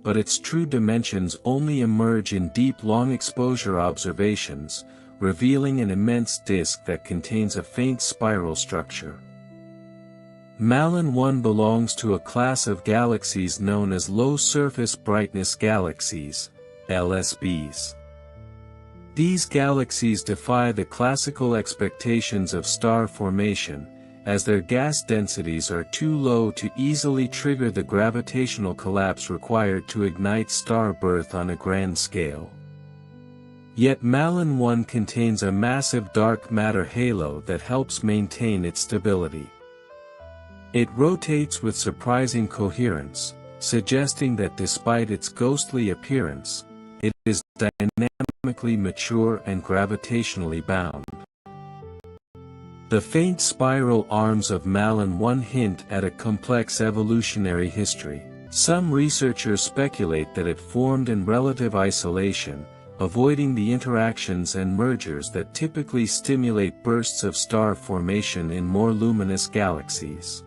but its true dimensions only emerge in deep long-exposure observations, revealing an immense disk that contains a faint spiral structure. Malin 1 belongs to a class of galaxies known as low-surface brightness galaxies, LSBs. These galaxies defy the classical expectations of star formation, as their gas densities are too low to easily trigger the gravitational collapse required to ignite star birth on a grand scale. Yet Malin 1 contains a massive dark matter halo that helps maintain its stability. It rotates with surprising coherence, suggesting that despite its ghostly appearance, it is dynamically mature and gravitationally bound. The faint spiral arms of Malin 1 hint at a complex evolutionary history. Some researchers speculate that it formed in relative isolation, avoiding the interactions and mergers that typically stimulate bursts of star formation in more luminous galaxies.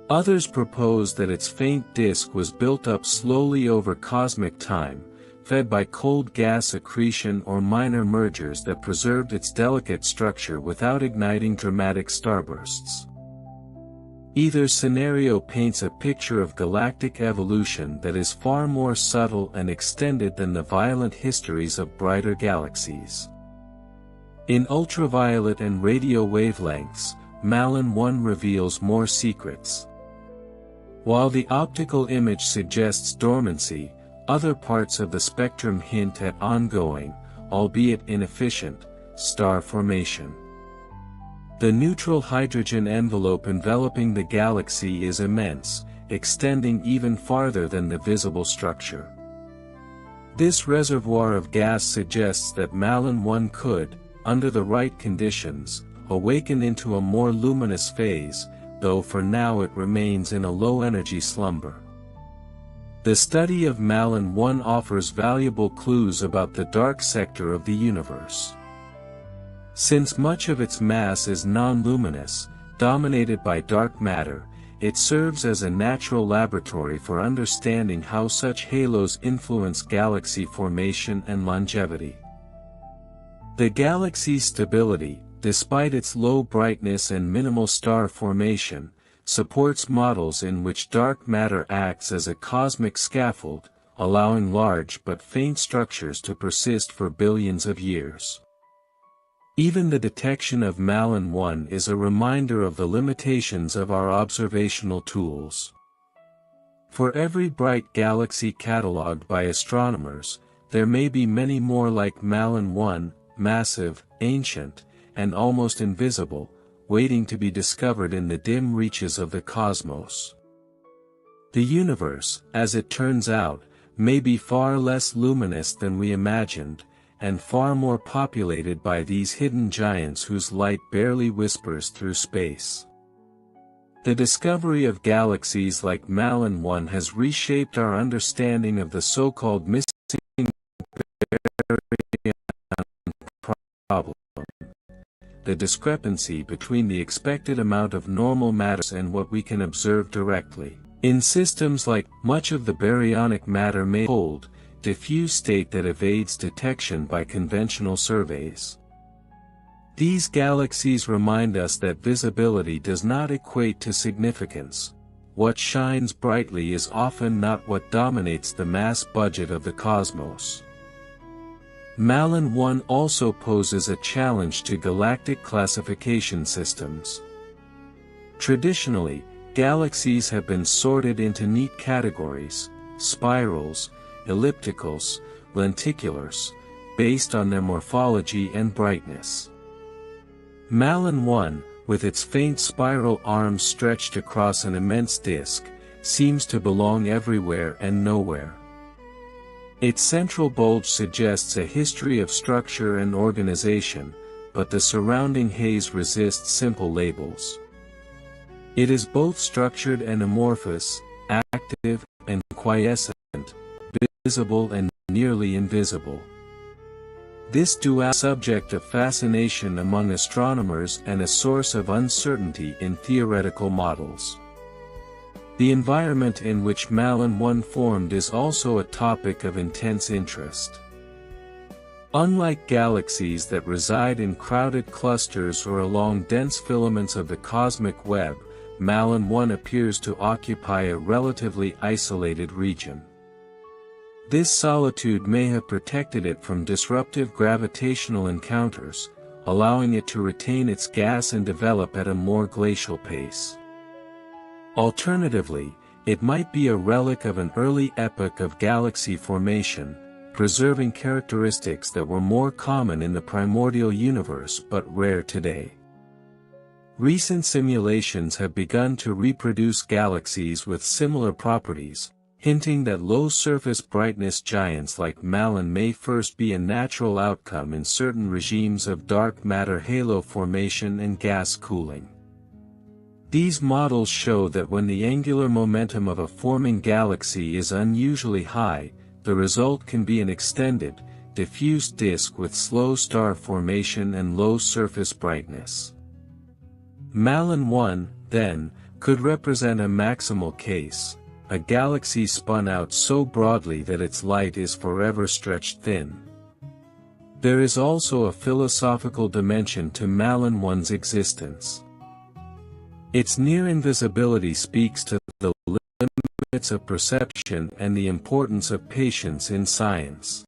Others propose that its faint disk was built up slowly over cosmic time, fed by cold gas accretion or minor mergers that preserved its delicate structure without igniting dramatic starbursts. Either scenario paints a picture of galactic evolution that is far more subtle and extended than the violent histories of brighter galaxies. In ultraviolet and radio wavelengths, Malin 1 reveals more secrets. While the optical image suggests dormancy, other parts of the spectrum hint at ongoing, albeit inefficient, star formation. The neutral hydrogen envelope enveloping the galaxy is immense, extending even farther than the visible structure. This reservoir of gas suggests that Malin 1 could, under the right conditions, awaken into a more luminous phase, though for now it remains in a low-energy slumber. The study of Malin 1 offers valuable clues about the dark sector of the universe. Since much of its mass is non-luminous, dominated by dark matter, it serves as a natural laboratory for understanding how such halos influence galaxy formation and longevity. The galaxy's stability, despite its low brightness and minimal star formation, supports models in which dark matter acts as a cosmic scaffold, allowing large but faint structures to persist for billions of years. Even the detection of Malin 1 is a reminder of the limitations of our observational tools. For every bright galaxy catalogued by astronomers, there may be many more like Malin 1, massive, ancient, and almost invisible, waiting to be discovered in the dim reaches of the cosmos. The universe, as it turns out, may be far less luminous than we imagined, and far more populated by these hidden giants whose light barely whispers through space. The discovery of galaxies like Malin 1 has reshaped our understanding of the so-called missing baryon problem. The discrepancy between the expected amount of normal matter and what we can observe directly. In systems like much of the baryonic matter may hold, diffuse state that evades detection by conventional surveys. These galaxies remind us that visibility does not equate to significance. What shines brightly is often not what dominates the mass budget of the cosmos. Malin 1 also poses a challenge to galactic classification systems. Traditionally, galaxies have been sorted into neat categories: spirals, ellipticals, lenticulars, based on their morphology and brightness. Malin 1, with its faint spiral arms stretched across an immense disk, seems to belong everywhere and nowhere. Its central bulge suggests a history of structure and organization, but the surrounding haze resists simple labels. It is both structured and amorphous, active and quiescent, visible and nearly invisible. This duality is a subject of fascination among astronomers and a source of uncertainty in theoretical models. The environment in which Malin 1 formed is also a topic of intense interest. Unlike galaxies that reside in crowded clusters or along dense filaments of the cosmic web, Malin 1 appears to occupy a relatively isolated region. This solitude may have protected it from disruptive gravitational encounters, allowing it to retain its gas and develop at a more glacial pace. Alternatively, it might be a relic of an early epoch of galaxy formation, preserving characteristics that were more common in the primordial universe but rare today. Recent simulations have begun to reproduce galaxies with similar properties, hinting that low-surface brightness giants like Malin may first be a natural outcome in certain regimes of dark matter halo formation and gas cooling. These models show that when the angular momentum of a forming galaxy is unusually high, the result can be an extended, diffuse disk with slow star formation and low surface brightness. Malin 1, then, could represent a maximal case, a galaxy spun out so broadly that its light is forever stretched thin. There is also a philosophical dimension to Malin 1's existence. Its near invisibility speaks to the limits of perception and the importance of patience in science.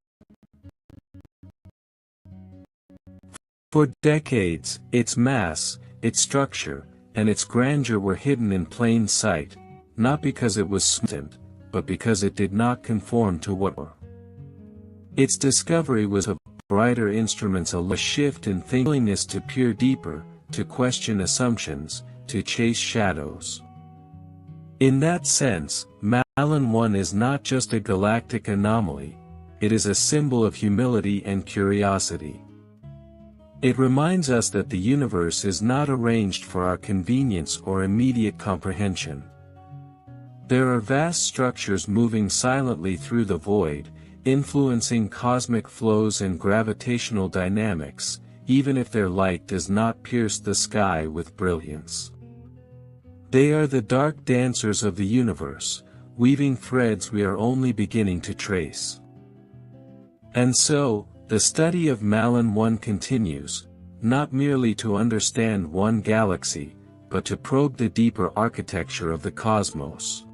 For decades, its mass, its structure, and its grandeur were hidden in plain sight, not because it was smooth, but because it did not conform to what were. Its discovery was of brighter instruments, a shift in willingness to peer deeper, to question assumptions, to chase shadows. In that sense, Malin 1 is not just a galactic anomaly, it is a symbol of humility and curiosity. It reminds us that the universe is not arranged for our convenience or immediate comprehension. There are vast structures moving silently through the void, influencing cosmic flows and gravitational dynamics, even if their light does not pierce the sky with brilliance. They are the dark dancers of the universe, weaving threads we are only beginning to trace. And so, the study of Malin 1 continues, not merely to understand one galaxy, but to probe the deeper architecture of the cosmos.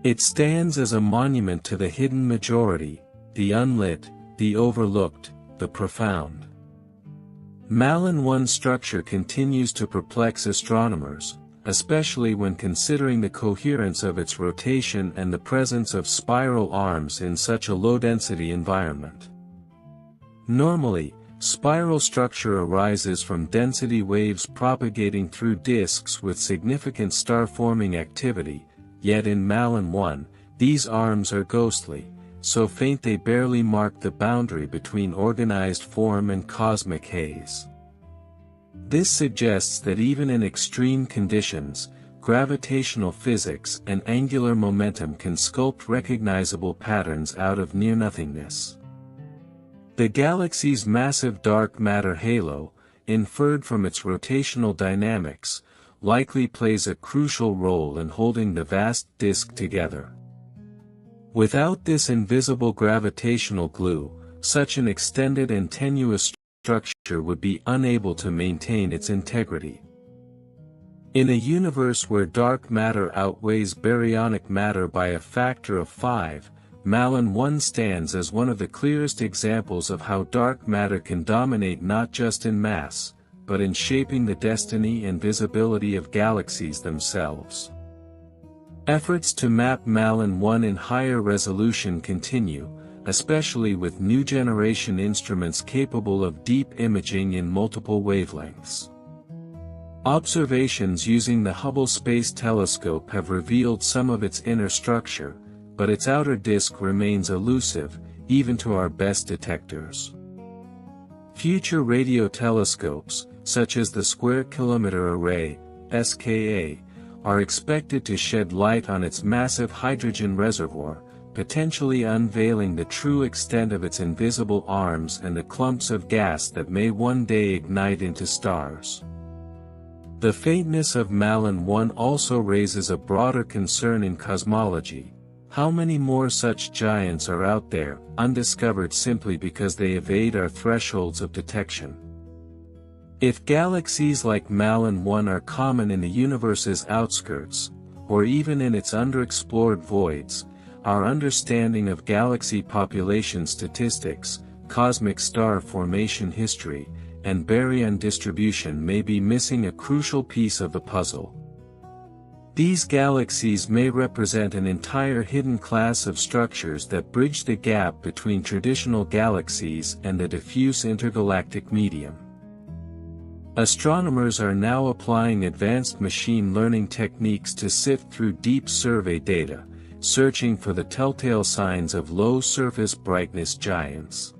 It stands as a monument to the hidden majority, the unlit, the overlooked, the profound. Malin 1's structure continues to perplex astronomers, especially when considering the coherence of its rotation and the presence of spiral arms in such a low-density environment. Normally, spiral structure arises from density waves propagating through disks with significant star-forming activity, yet in Malin 1, these arms are ghostly, so faint they barely mark the boundary between organized form and cosmic haze. This suggests that even in extreme conditions, gravitational physics and angular momentum can sculpt recognizable patterns out of near-nothingness. The galaxy's massive dark matter halo, inferred from its rotational dynamics, likely plays a crucial role in holding the vast disk together. Without this invisible gravitational glue, such an extended and tenuous structure would be unable to maintain its integrity. In a universe where dark matter outweighs baryonic matter by a factor of 5, Malin 1 stands as one of the clearest examples of how dark matter can dominate not just in mass, but in shaping the destiny and visibility of galaxies themselves. Efforts to map Malin 1 in higher resolution continue, especially with new generation instruments capable of deep imaging in multiple wavelengths. Observations using the Hubble Space Telescope have revealed some of its inner structure, but its outer disk remains elusive, even to our best detectors. Future radio telescopes, such as the Square Kilometre Array, SKA, are expected to shed light on its massive hydrogen reservoir, potentially unveiling the true extent of its invisible arms and the clumps of gas that may one day ignite into stars. The faintness of Malin 1 also raises a broader concern in cosmology. How many more such giants are out there, undiscovered simply because they evade our thresholds of detection? If galaxies like Malin 1 are common in the universe's outskirts, or even in its underexplored voids, our understanding of galaxy population statistics, cosmic star formation history, and baryon distribution may be missing a crucial piece of the puzzle. These galaxies may represent an entire hidden class of structures that bridge the gap between traditional galaxies and the diffuse intergalactic medium. Astronomers are now applying advanced machine learning techniques to sift through deep survey data, searching for the telltale signs of low-surface brightness giants.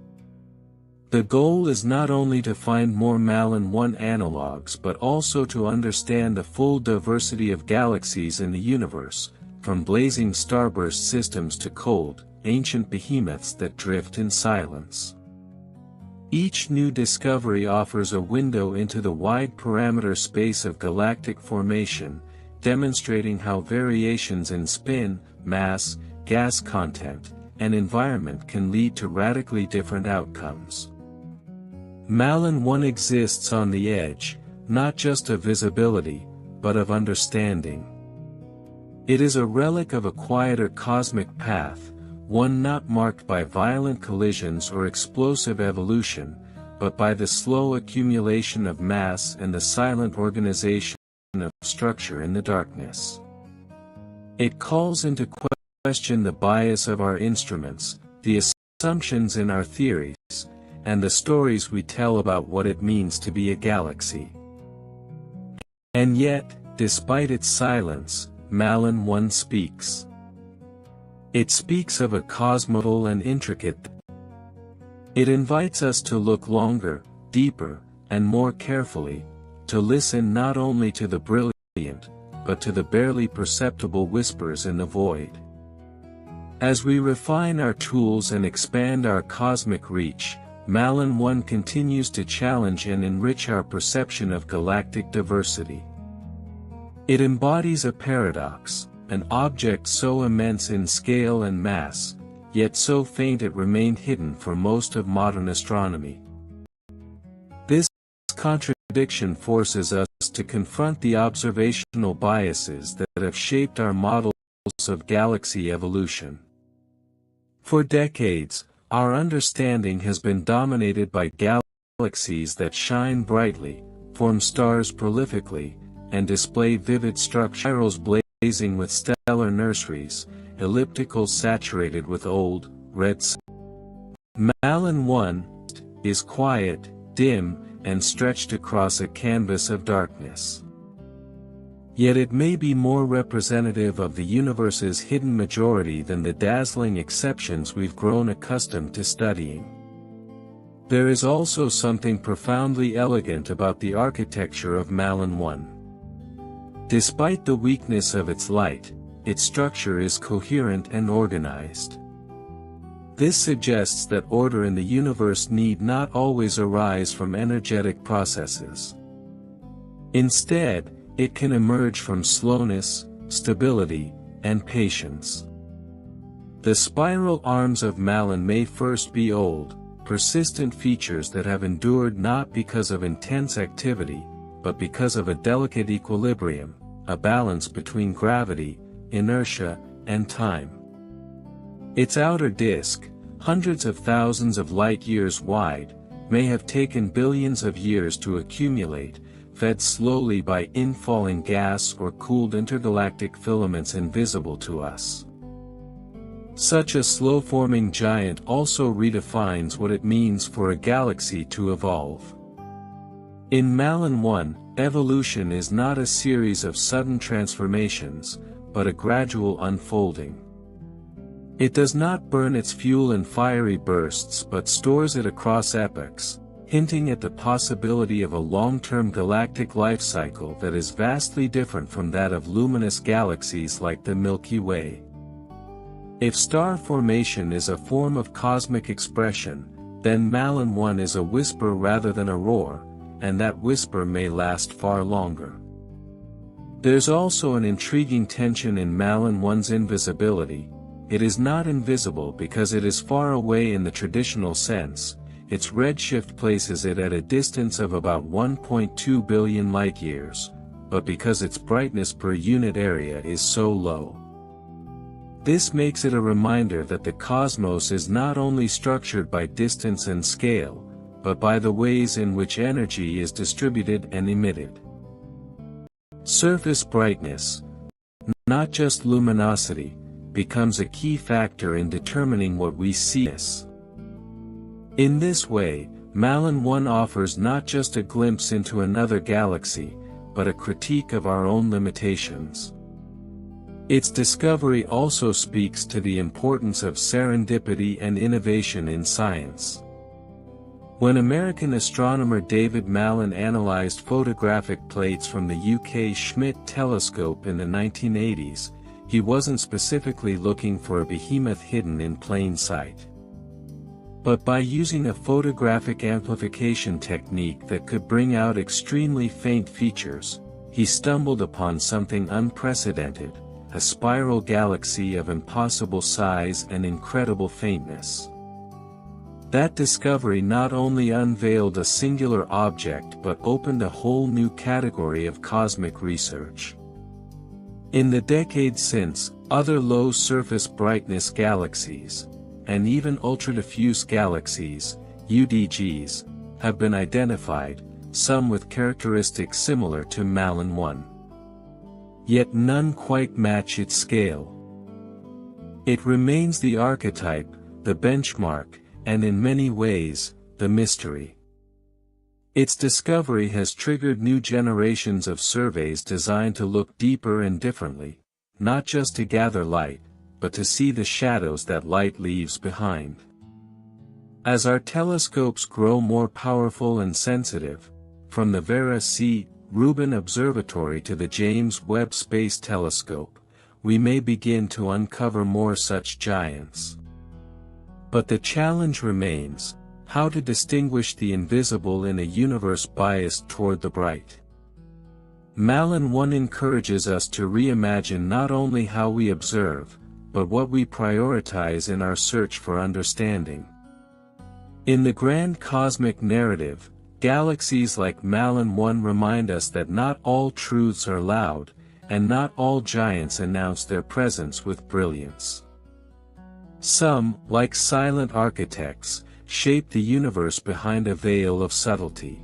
The goal is not only to find more Malin 1 analogs but also to understand the full diversity of galaxies in the universe, from blazing starburst systems to cold, ancient behemoths that drift in silence. Each new discovery offers a window into the wide parameter space of galactic formation, demonstrating how variations in spin, mass, gas content, and environment can lead to radically different outcomes. Malin 1 exists on the edge, not just of visibility, but of understanding. It is a relic of a quieter cosmic path, one not marked by violent collisions or explosive evolution, but by the slow accumulation of mass and the silent organization of structure in the darkness. It calls into question the bias of our instruments, the assumptions in our theories, and the stories we tell about what it means to be a galaxy. And yet, despite its silence, Malin 1 speaks. It speaks of a cosmos and intricate. It invites us to look longer, deeper, and more carefully, to listen not only to the brilliant, but to the barely perceptible whispers in the void. As we refine our tools and expand our cosmic reach, Malin 1 continues to challenge and enrich our perception of galactic diversity. It embodies a paradox, an object so immense in scale and mass, yet so faint it remained hidden for most of modern astronomy. This contradiction forces us to confront the observational biases that have shaped our models of galaxy evolution. For decades, our understanding has been dominated by galaxies that shine brightly, form stars prolifically, and display vivid structures blazing with stellar nurseries, ellipticals saturated with old, red sun. Malin 1 is quiet, dim, and stretched across a canvas of darkness. Yet it may be more representative of the universe's hidden majority than the dazzling exceptions we've grown accustomed to studying. There is also something profoundly elegant about the architecture of Malin 1. Despite the weakness of its light, its structure is coherent and organized. This suggests that order in the universe need not always arise from energetic processes. Instead, it can emerge from slowness, stability, and patience. The spiral arms of Malin may first be old, persistent features that have endured not because of intense activity, but because of a delicate equilibrium, a balance between gravity, inertia, and time. Its outer disk, hundreds of thousands of light-years wide, may have taken billions of years to accumulate, fed slowly by infalling gas or cooled intergalactic filaments invisible to us. Such a slow-forming giant also redefines what it means for a galaxy to evolve. In Malin 1, evolution is not a series of sudden transformations, but a gradual unfolding. It does not burn its fuel in fiery bursts but stores it across epochs, hinting at the possibility of a long-term galactic life cycle that is vastly different from that of luminous galaxies like the Milky Way. If star formation is a form of cosmic expression, then Malin 1 is a whisper rather than a roar, and that whisper may last far longer. There's also an intriguing tension in Malin 1's invisibility. It is not invisible because it is far away in the traditional sense. Its redshift places it at a distance of about 1.2 billion light-years, but because its brightness per unit area is so low. This makes it a reminder that the cosmos is not only structured by distance and scale, but by the ways in which energy is distributed and emitted. Surface brightness, not just luminosity, becomes a key factor in determining what we see. In this way, Malin 1 offers not just a glimpse into another galaxy, but a critique of our own limitations. Its discovery also speaks to the importance of serendipity and innovation in science. When American astronomer David Malin analyzed photographic plates from the UK Schmidt telescope in the 1980s, he wasn't specifically looking for a behemoth hidden in plain sight. But by using a photographic amplification technique that could bring out extremely faint features, he stumbled upon something unprecedented, a spiral galaxy of impossible size and incredible faintness. That discovery not only unveiled a singular object but opened a whole new category of cosmic research. In the decades since, other low-surface brightness galaxies, and even ultra-diffuse galaxies, UDGs, have been identified, some with characteristics similar to Malin 1. Yet none quite match its scale. It remains the archetype, the benchmark, and in many ways, the mystery. Its discovery has triggered new generations of surveys designed to look deeper and differently, not just to gather light, but to see the shadows that light leaves behind. As our telescopes grow more powerful and sensitive, from the Vera C. Rubin Observatory to the James Webb Space Telescope, we may begin to uncover more such giants. But the challenge remains, how to distinguish the invisible in a universe biased toward the bright. Malin 1 encourages us to reimagine not only how we observe, but what we prioritize in our search for understanding. In the grand cosmic narrative, galaxies like Malin 1 remind us that not all truths are loud, and not all giants announce their presence with brilliance. Some, like silent architects, shape the universe behind a veil of subtlety.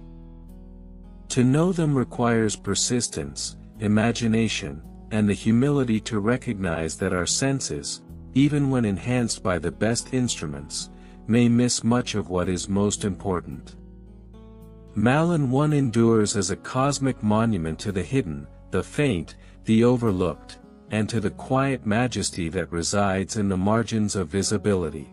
To know them requires persistence, imagination, and the humility to recognize that our senses, even when enhanced by the best instruments, may miss much of what is most important. Malin 1 endures as a cosmic monument to the hidden, the faint, the overlooked, and to the quiet majesty that resides in the margins of visibility.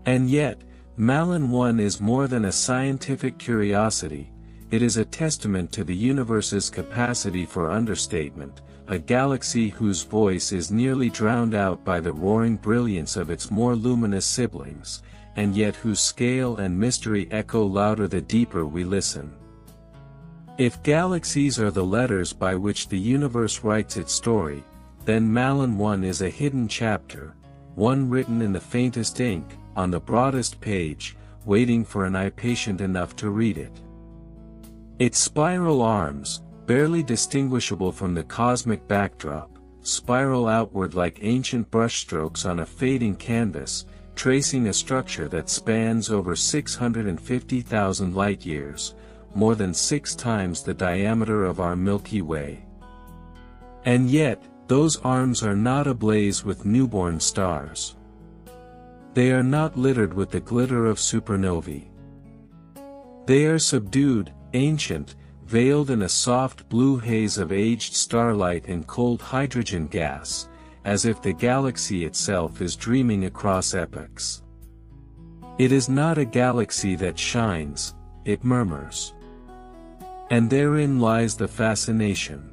And yet, Malin 1 is more than a scientific curiosity, it is a testament to the universe's capacity for understatement, a galaxy whose voice is nearly drowned out by the roaring brilliance of its more luminous siblings, and yet whose scale and mystery echo louder the deeper we listen. If galaxies are the letters by which the universe writes its story, then Malin 1 is a hidden chapter, one written in the faintest ink, on the broadest page, waiting for an eye patient enough to read it. Its spiral arms, barely distinguishable from the cosmic backdrop, spiral outward like ancient brushstrokes on a fading canvas, tracing a structure that spans over 650,000 light-years, more than 6 times the diameter of our Milky Way. And yet, those arms are not ablaze with newborn stars. They are not littered with the glitter of supernovae. They are subdued, ancient, veiled in a soft blue haze of aged starlight and cold hydrogen gas, as if the galaxy itself is dreaming across epochs. It is not a galaxy that shines, it murmurs. And therein lies the fascination.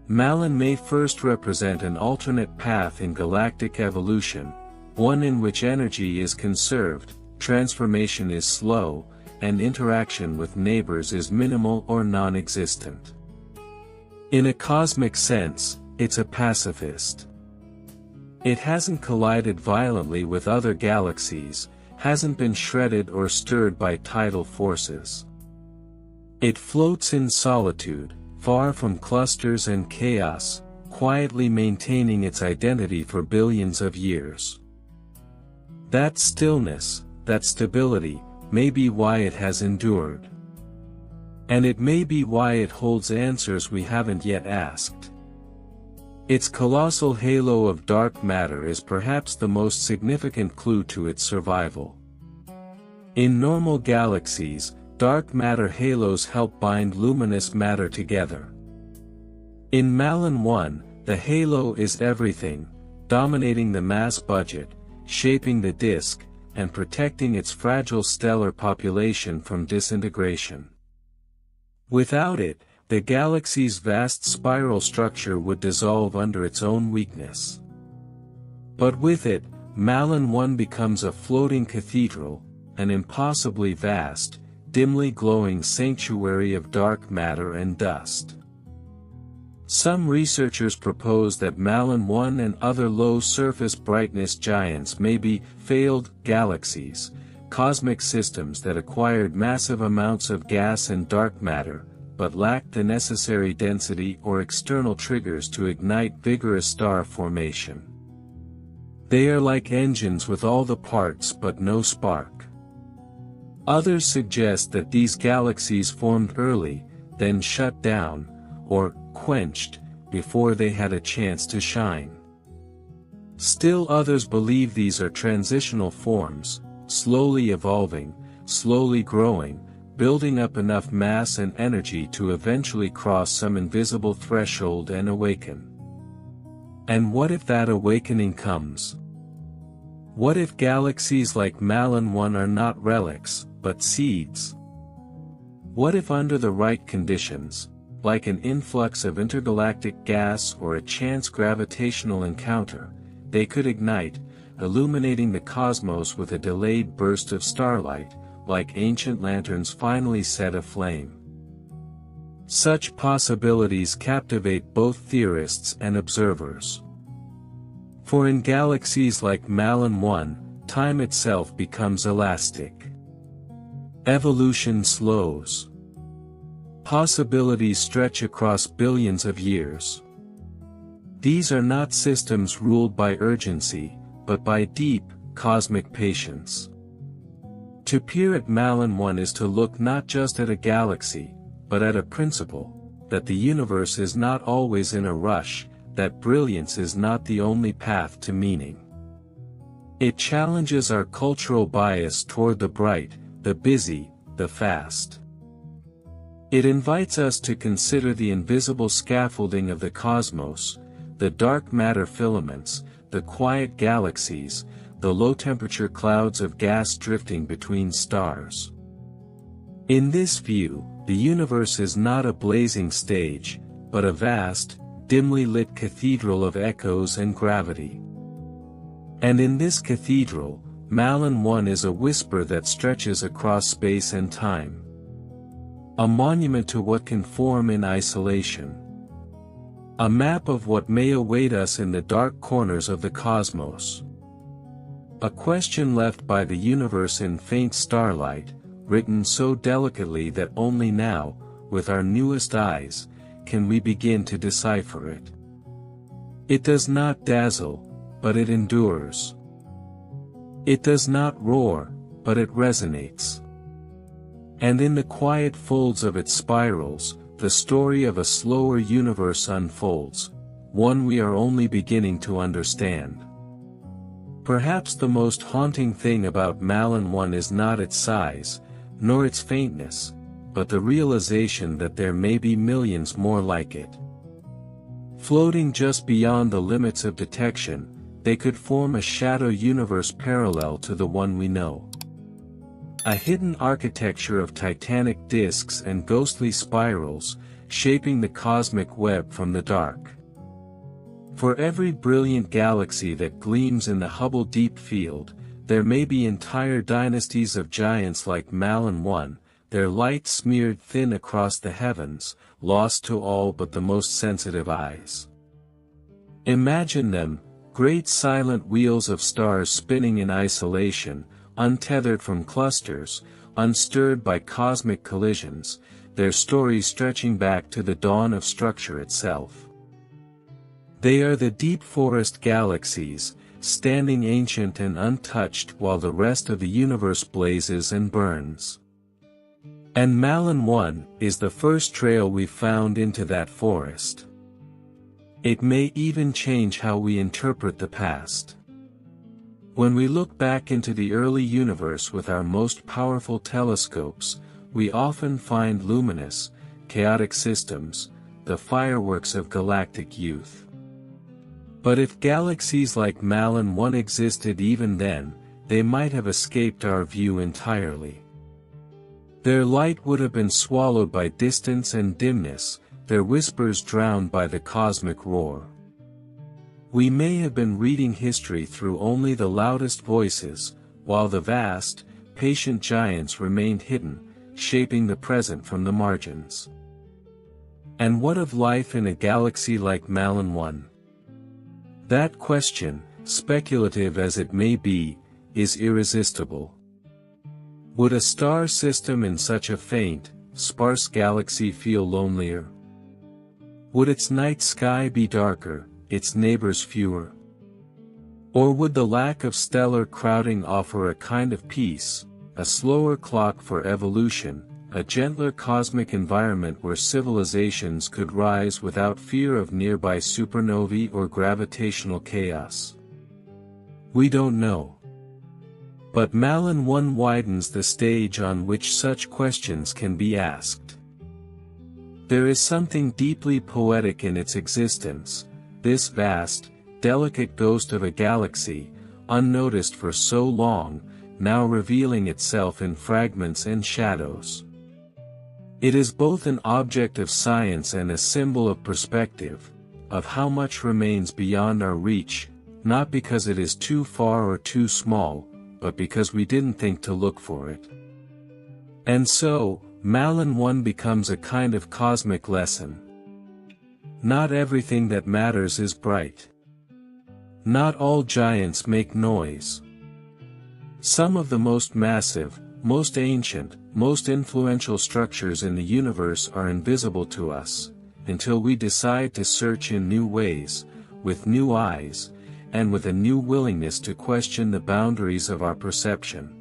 Malin may first represent an alternate path in galactic evolution, one in which energy is conserved, transformation is slow, and interaction with neighbors is minimal or non-existent. In a cosmic sense, it's a pacifist. It hasn't collided violently with other galaxies, hasn't been shredded or stirred by tidal forces. It floats in solitude, far from clusters and chaos, quietly maintaining its identity for billions of years. That stillness, that stability, may be why it has endured. And it may be why it holds answers we haven't yet asked. Its colossal halo of dark matter is perhaps the most significant clue to its survival. In normal galaxies, dark matter halos help bind luminous matter together. In Malin 1, the halo is everything, dominating the mass budget, shaping the disk, and protecting its fragile stellar population from disintegration. Without it, the galaxy's vast spiral structure would dissolve under its own weakness. But with it, Malin 1 becomes a floating cathedral, an impossibly vast, dimly glowing sanctuary of dark matter and dust. Some researchers propose that Malin 1 and other low-surface brightness giants may be failed galaxies, cosmic systems that acquired massive amounts of gas and dark matter, but lacked the necessary density or external triggers to ignite vigorous star formation. They are like engines with all the parts but no spark. Others suggest that these galaxies formed early, then shut down, or quenched, before they had a chance to shine. Still others believe these are transitional forms, slowly evolving, slowly growing, building up enough mass and energy to eventually cross some invisible threshold and awaken. And what if that awakening comes? What if galaxies like Malin 1 are not relics, but seeds? What if under the right conditions, like an influx of intergalactic gas or a chance gravitational encounter, they could ignite, illuminating the cosmos with a delayed burst of starlight, like ancient lanterns finally set aflame? Such possibilities captivate both theorists and observers. For in galaxies like Malin 1, time itself becomes elastic. Evolution slows. Possibilities stretch across billions of years. These are not systems ruled by urgency, but by deep, cosmic patience. To peer at Malin 1 is to look not just at a galaxy, but at a principle, that the universe is not always in a rush, that brilliance is not the only path to meaning. It challenges our cultural bias toward the bright, the busy, the fast. It invites us to consider the invisible scaffolding of the cosmos, the dark matter filaments, the quiet galaxies, the low-temperature clouds of gas drifting between stars. In this view, the universe is not a blazing stage, but a vast, dimly lit cathedral of echoes and gravity. And in this cathedral, Malin 1 is a whisper that stretches across space and time. A monument to what can form in isolation. A map of what may await us in the dark corners of the cosmos. A question left by the universe in faint starlight, written so delicately that only now, with our newest eyes, can we begin to decipher it. It does not dazzle, but it endures. It does not roar, but it resonates. And in the quiet folds of its spirals, the story of a slower universe unfolds, one we are only beginning to understand. Perhaps the most haunting thing about Malin 1 is not its size, nor its faintness, but the realization that there may be millions more like it. Floating just beyond the limits of detection, they could form a shadow universe parallel to the one we know. A hidden architecture of titanic disks and ghostly spirals, shaping the cosmic web from the dark. For every brilliant galaxy that gleams in the Hubble Deep Field, there may be entire dynasties of giants like Malin 1, their light smeared thin across the heavens, lost to all but the most sensitive eyes. Imagine them, great silent wheels of stars spinning in isolation, untethered from clusters, unstirred by cosmic collisions, their story stretching back to the dawn of structure itself. They are the deep forest galaxies, standing ancient and untouched while the rest of the universe blazes and burns. And Malin 1 is the first trail we found into that forest. It may even change how we interpret the past. When we look back into the early universe with our most powerful telescopes, we often find luminous, chaotic systems, the fireworks of galactic youth. But if galaxies like Malin 1 existed even then, they might have escaped our view entirely. Their light would have been swallowed by distance and dimness, their whispers drowned by the cosmic roar. We may have been reading history through only the loudest voices, while the vast, patient giants remained hidden, shaping the present from the margins. And what of life in a galaxy like Malin 1? That question, speculative as it may be, is irresistible. Would a star system in such a faint, sparse galaxy feel lonelier? Would its night sky be darker, its neighbors fewer? Or would the lack of stellar crowding offer a kind of peace, a slower clock for evolution, a gentler cosmic environment where civilizations could rise without fear of nearby supernovae or gravitational chaos? We don't know. But Malin 1 widens the stage on which such questions can be asked. There is something deeply poetic in its existence, this vast, delicate ghost of a galaxy, unnoticed for so long, now revealing itself in fragments and shadows. It is both an object of science and a symbol of perspective, of how much remains beyond our reach, not because it is too far or too small, but because we didn't think to look for it. And so, Malin 1 becomes a kind of cosmic lesson. Not everything that matters is bright. Not all giants make noise. Some of the most massive, most ancient, most influential structures in the universe are invisible to us, until we decide to search in new ways, with new eyes, and with a new willingness to question the boundaries of our perception.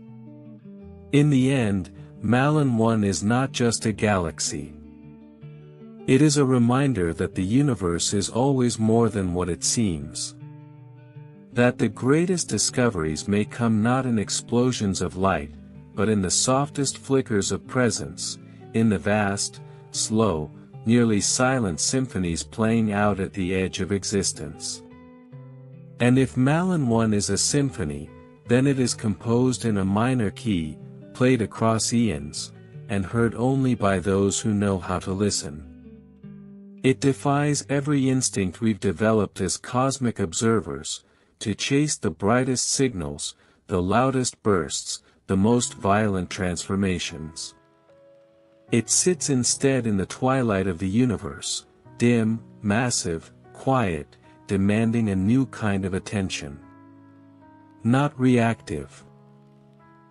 In the end, Malin 1 is not just a galaxy. It is a reminder that the universe is always more than what it seems. That the greatest discoveries may come not in explosions of light, but in the softest flickers of presence, in the vast, slow, nearly silent symphonies playing out at the edge of existence. And if Malin 1 is a symphony, then it is composed in a minor key, played across eons, and heard only by those who know how to listen. It defies every instinct we've developed as cosmic observers, to chase the brightest signals, the loudest bursts, the most violent transformations. It sits instead in the twilight of the universe, dim, massive, quiet, demanding a new kind of attention. Not reactive.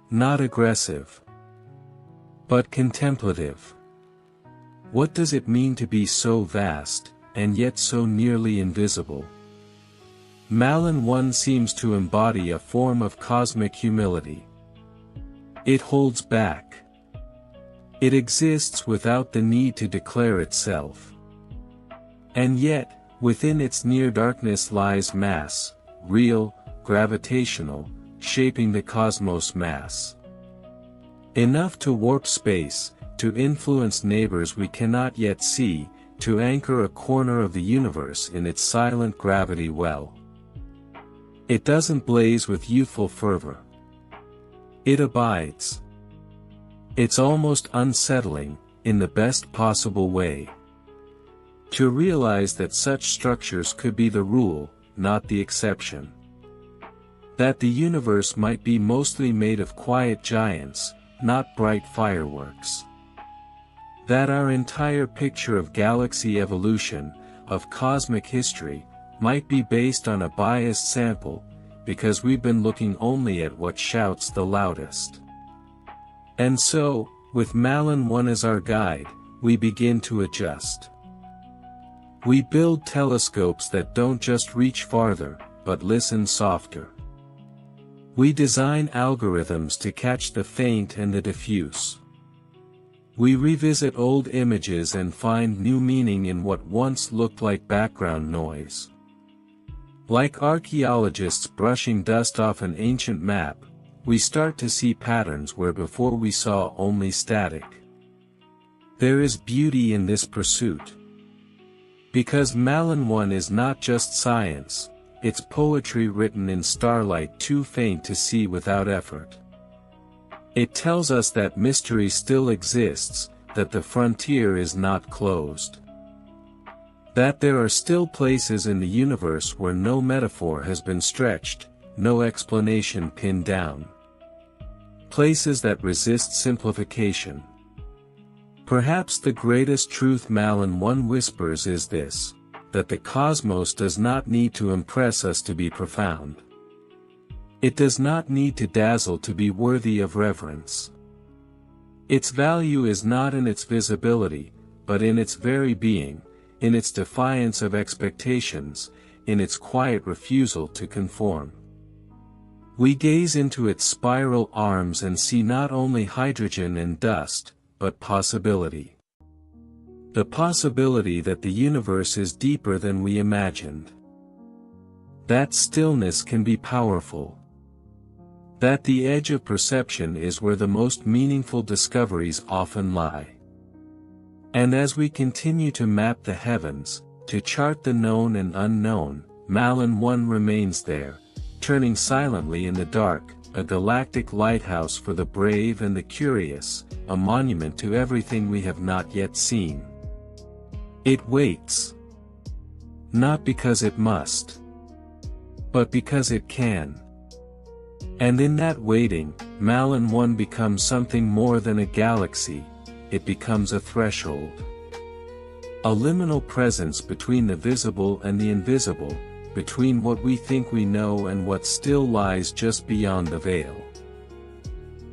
Not aggressive. But contemplative. What does it mean to be so vast, and yet so nearly invisible? Malin 1 seems to embody a form of cosmic humility. It holds back. It exists without the need to declare itself. And yet, within its near darkness lies mass, real, gravitational, shaping the cosmos mass. Enough to warp space, to influence neighbors we cannot yet see, to anchor a corner of the universe in its silent gravity well. It doesn't blaze with youthful fervor. It abides. It's almost unsettling, in the best possible way. To realize that such structures could be the rule, not the exception. That the universe might be mostly made of quiet giants, not bright fireworks. That our entire picture of galaxy evolution, of cosmic history, might be based on a biased sample, because we've been looking only at what shouts the loudest. And so, with Malin 1 as our guide, we begin to adjust. We build telescopes that don't just reach farther, but listen softer. We design algorithms to catch the faint and the diffuse. We revisit old images and find new meaning in what once looked like background noise. Like archaeologists brushing dust off an ancient map, we start to see patterns where before we saw only static. There is beauty in this pursuit. Because Malin 1 is not just science, it's poetry written in starlight too faint to see without effort. It tells us that mystery still exists, that the frontier is not closed. That there are still places in the universe where no metaphor has been stretched, no explanation pinned down. Places that resist simplification. Perhaps the greatest truth Malin 1 whispers is this, that the cosmos does not need to impress us to be profound. It does not need to dazzle to be worthy of reverence. Its value is not in its visibility, but in its very being, in its defiance of expectations, in its quiet refusal to conform. We gaze into its spiral arms and see not only hydrogen and dust, but possibility. The possibility that the universe is deeper than we imagined. That stillness can be powerful. That the edge of perception is where the most meaningful discoveries often lie. And as we continue to map the heavens, to chart the known and unknown, Malin 1 remains there, turning silently in the dark, a galactic lighthouse for the brave and the curious, a monument to everything we have not yet seen. It waits. Not because it must, but because it can. And in that waiting, Malin 1 becomes something more than a galaxy, it becomes a threshold. A liminal presence between the visible and the invisible, between what we think we know and what still lies just beyond the veil.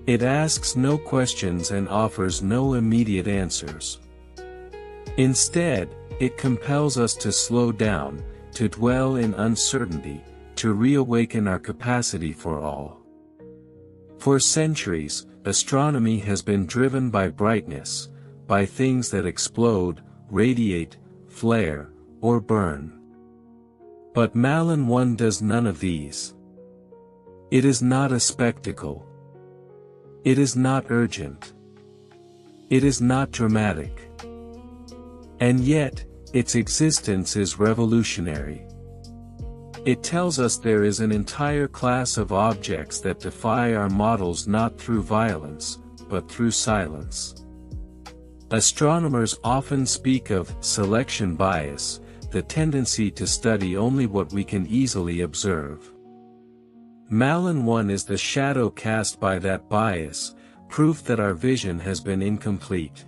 It asks no questions and offers no immediate answers. Instead, it compels us to slow down, to dwell in uncertainty, to reawaken our capacity for awe. For centuries, astronomy has been driven by brightness, by things that explode, radiate, flare, or burn. But Malin 1 does none of these. It is not a spectacle. It is not urgent. It is not dramatic. And yet, its existence is revolutionary. It tells us there is an entire class of objects that defy our models not through violence, but through silence. Astronomers often speak of selection bias, the tendency to study only what we can easily observe. Malin 1 is the shadow cast by that bias, proof that our vision has been incomplete.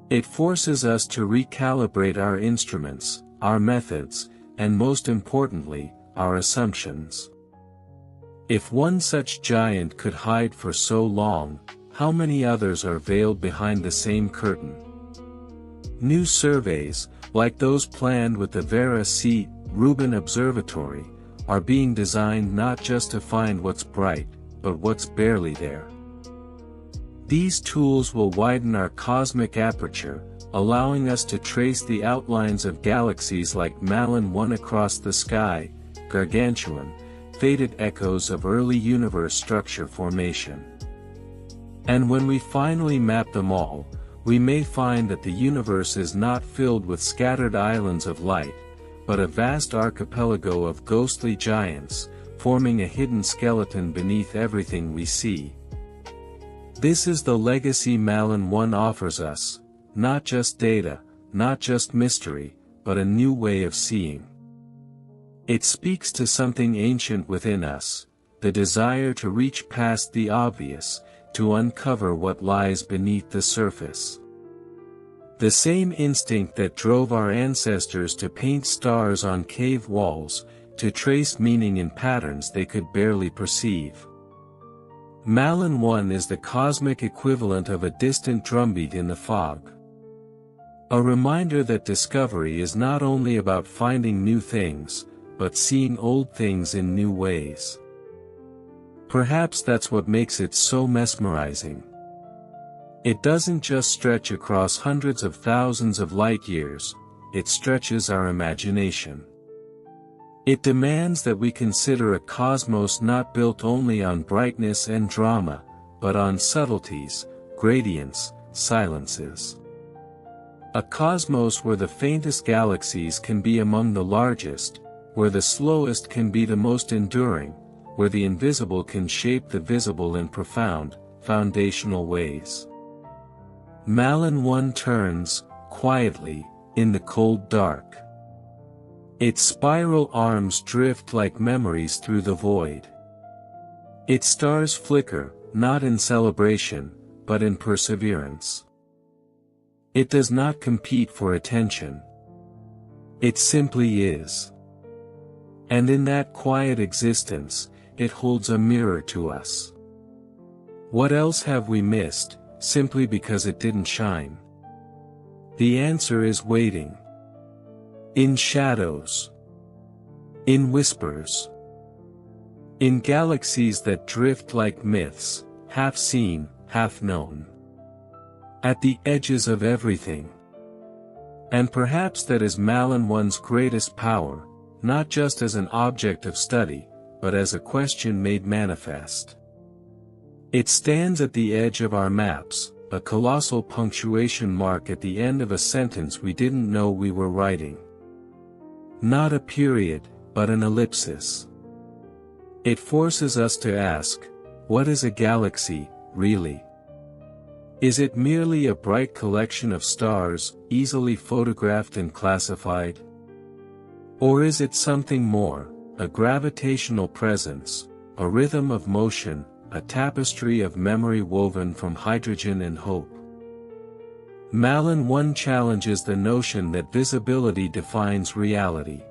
It forces us to recalibrate our instruments, our methods, and most importantly, our assumptions. If one such giant could hide for so long, how many others are veiled behind the same curtain? New surveys, like those planned with the Vera C. Rubin Observatory, are being designed not just to find what's bright, but what's barely there. These tools will widen our cosmic aperture, allowing us to trace the outlines of galaxies like Malin 1 across the sky, gargantuan, faded echoes of early universe structure formation. And when we finally map them all, we may find that the universe is not filled with scattered islands of light, but a vast archipelago of ghostly giants, forming a hidden skeleton beneath everything we see. This is the legacy Malin 1 offers us, not just data, not just mystery, but a new way of seeing. It speaks to something ancient within us, the desire to reach past the obvious, to uncover what lies beneath the surface. The same instinct that drove our ancestors to paint stars on cave walls, to trace meaning in patterns they could barely perceive. Malin 1 is the cosmic equivalent of a distant drumbeat in the fog. A reminder that discovery is not only about finding new things, but seeing old things in new ways. Perhaps that's what makes it so mesmerizing. It doesn't just stretch across hundreds of thousands of light years, it stretches our imagination. It demands that we consider a cosmos not built only on brightness and drama, but on subtleties, gradients, silences. A cosmos where the faintest galaxies can be among the largest, where the slowest can be the most enduring, where the invisible can shape the visible in profound, foundational ways. Malin 1 turns, quietly, in the cold dark. Its spiral arms drift like memories through the void. Its stars flicker, not in celebration, but in perseverance. It does not compete for attention. It simply is. And in that quiet existence, it holds a mirror to us. What else have we missed, simply because it didn't shine? The answer is waiting. In shadows. In whispers. In galaxies that drift like myths, half seen, half known. At the edges of everything. And perhaps that is Malin 1's greatest power, not just as an object of study, but as a question made manifest. It stands at the edge of our maps, a colossal punctuation mark at the end of a sentence we didn't know we were writing. Not a period, but an ellipsis. It forces us to ask, what is a galaxy, really? Is it merely a bright collection of stars, easily photographed and classified? Or is it something more, a gravitational presence, a rhythm of motion, a tapestry of memory woven from hydrogen and hope? Malin 1 challenges the notion that visibility defines reality.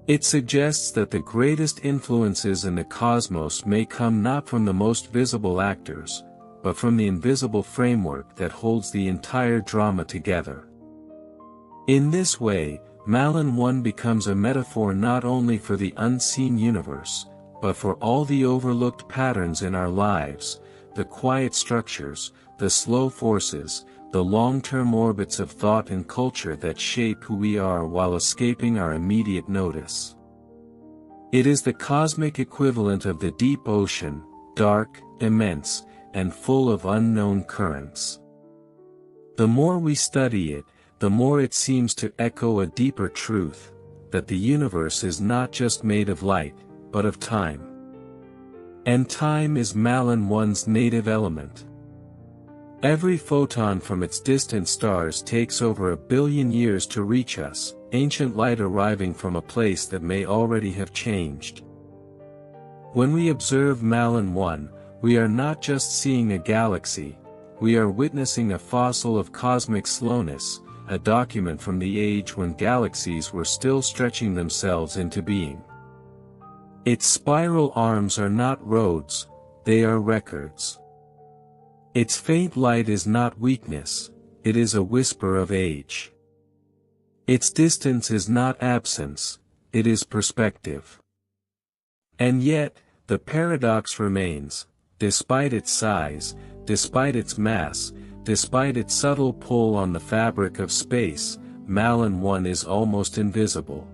It suggests that the greatest influences in the cosmos may come not from the most visible actors, but from the invisible framework that holds the entire drama together. In this way, Malin 1 becomes a metaphor not only for the unseen universe, but for all the overlooked patterns in our lives, the quiet structures, the slow forces, the long-term orbits of thought and culture that shape who we are while escaping our immediate notice. It is the cosmic equivalent of the deep ocean, dark, immense, and full of unknown currents. The more we study it, the more it seems to echo a deeper truth, that the universe is not just made of light, but of time. And time is Malin 1's native element. Every photon from its distant stars takes over 1 billion years to reach us, ancient light arriving from a place that may already have changed. When we observe Malin 1, we are not just seeing a galaxy, we are witnessing a fossil of cosmic slowness, a document from the age when galaxies were still stretching themselves into being. Its spiral arms are not roads, they are records. Its faint light is not weakness, it is a whisper of age. Its distance is not absence, it is perspective. And yet, the paradox remains, despite its size, despite its mass, despite its subtle pull on the fabric of space, Malin 1 is almost invisible.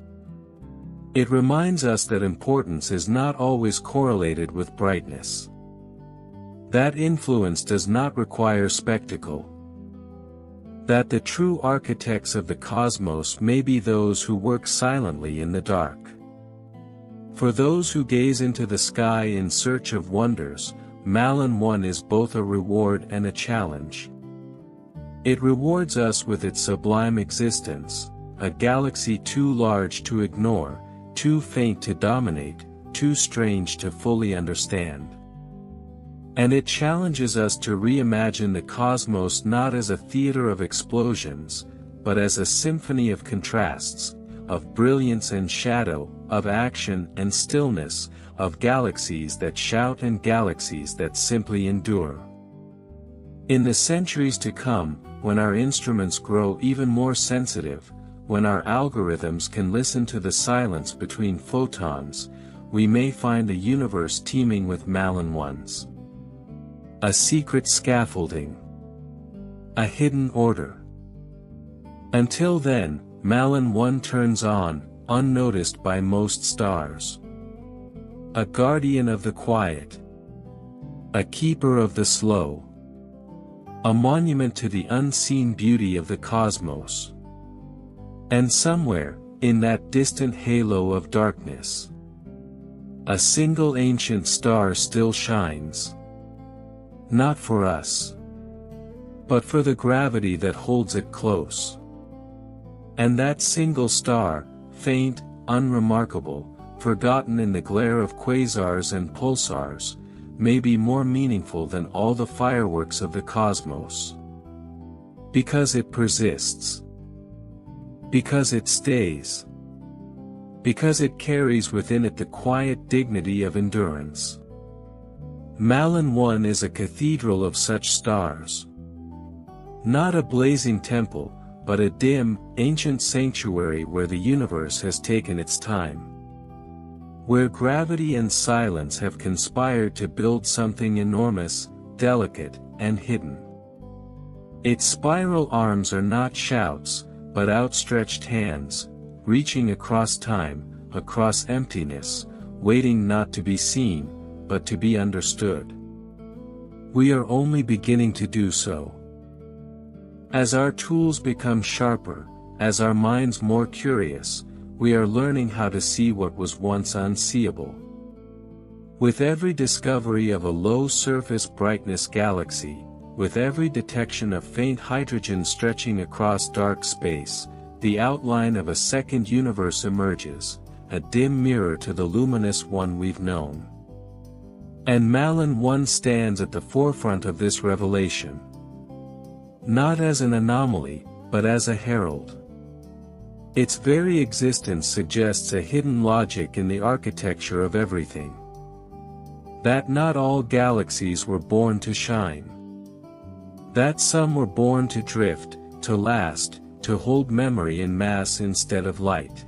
It reminds us that importance is not always correlated with brightness. That influence does not require spectacle. That the true architects of the cosmos may be those who work silently in the dark. For those who gaze into the sky in search of wonders, Malin 1 is both a reward and a challenge. It rewards us with its sublime existence, a galaxy too large to ignore, too faint to dominate, too strange to fully understand. And it challenges us to reimagine the cosmos not as a theater of explosions, but as a symphony of contrasts, of brilliance and shadow, of action and stillness, of galaxies that shout and galaxies that simply endure. In the centuries to come, when our instruments grow even more sensitive, when our algorithms can listen to the silence between photons, we may find a universe teeming with Malin 1's. A secret scaffolding. A hidden order. Until then, Malin 1 turns on, unnoticed by most stars. A guardian of the quiet. A keeper of the slow. A monument to the unseen beauty of the cosmos. And somewhere, in that distant halo of darkness, a single ancient star still shines. Not for us, but for the gravity that holds it close. And that single star, faint, unremarkable, forgotten in the glare of quasars and pulsars, may be more meaningful than all the fireworks of the cosmos. Because it persists. Because it stays. Because it carries within it the quiet dignity of endurance. Malin 1 is a cathedral of such stars. Not a blazing temple, but a dim, ancient sanctuary where the universe has taken its time. Where gravity and silence have conspired to build something enormous, delicate, and hidden. Its spiral arms are not shouts, but outstretched hands, reaching across time, across emptiness, waiting not to be seen, but to be understood. We are only beginning to do so. As our tools become sharper, as our minds more curious, we are learning how to see what was once unseeable. With every discovery of a low-surface brightness galaxy, with every detection of faint hydrogen stretching across dark space, the outline of a second universe emerges, a dim mirror to the luminous one we've known. And Malin 1 stands at the forefront of this revelation. Not as an anomaly, but as a herald. Its very existence suggests a hidden logic in the architecture of everything. That not all galaxies were born to shine. That some were born to drift, to last, to hold memory in mass instead of light.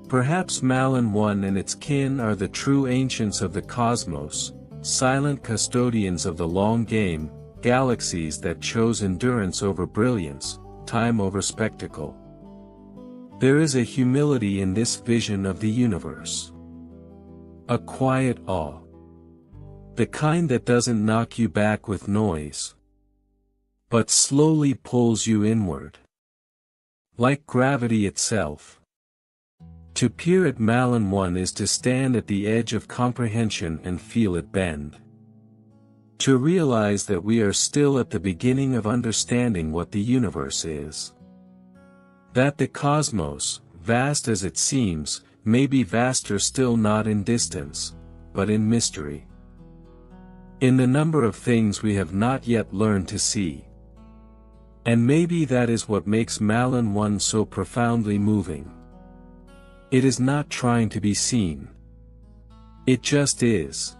Perhaps Malin 1 and its kin are the true ancients of the cosmos, silent custodians of the long game, galaxies that chose endurance over brilliance, time over spectacle. There is a humility in this vision of the universe. A quiet awe. The kind that doesn't knock you back with noise, but slowly pulls you inward. Like gravity itself. To peer at Malin 1 is to stand at the edge of comprehension and feel it bend. To realize that we are still at the beginning of understanding what the universe is. That the cosmos, vast as it seems, may be vaster still not in distance, but in mystery. In the number of things we have not yet learned to see. And maybe that is what makes Malin 1 so profoundly moving. It is not trying to be seen. It just is.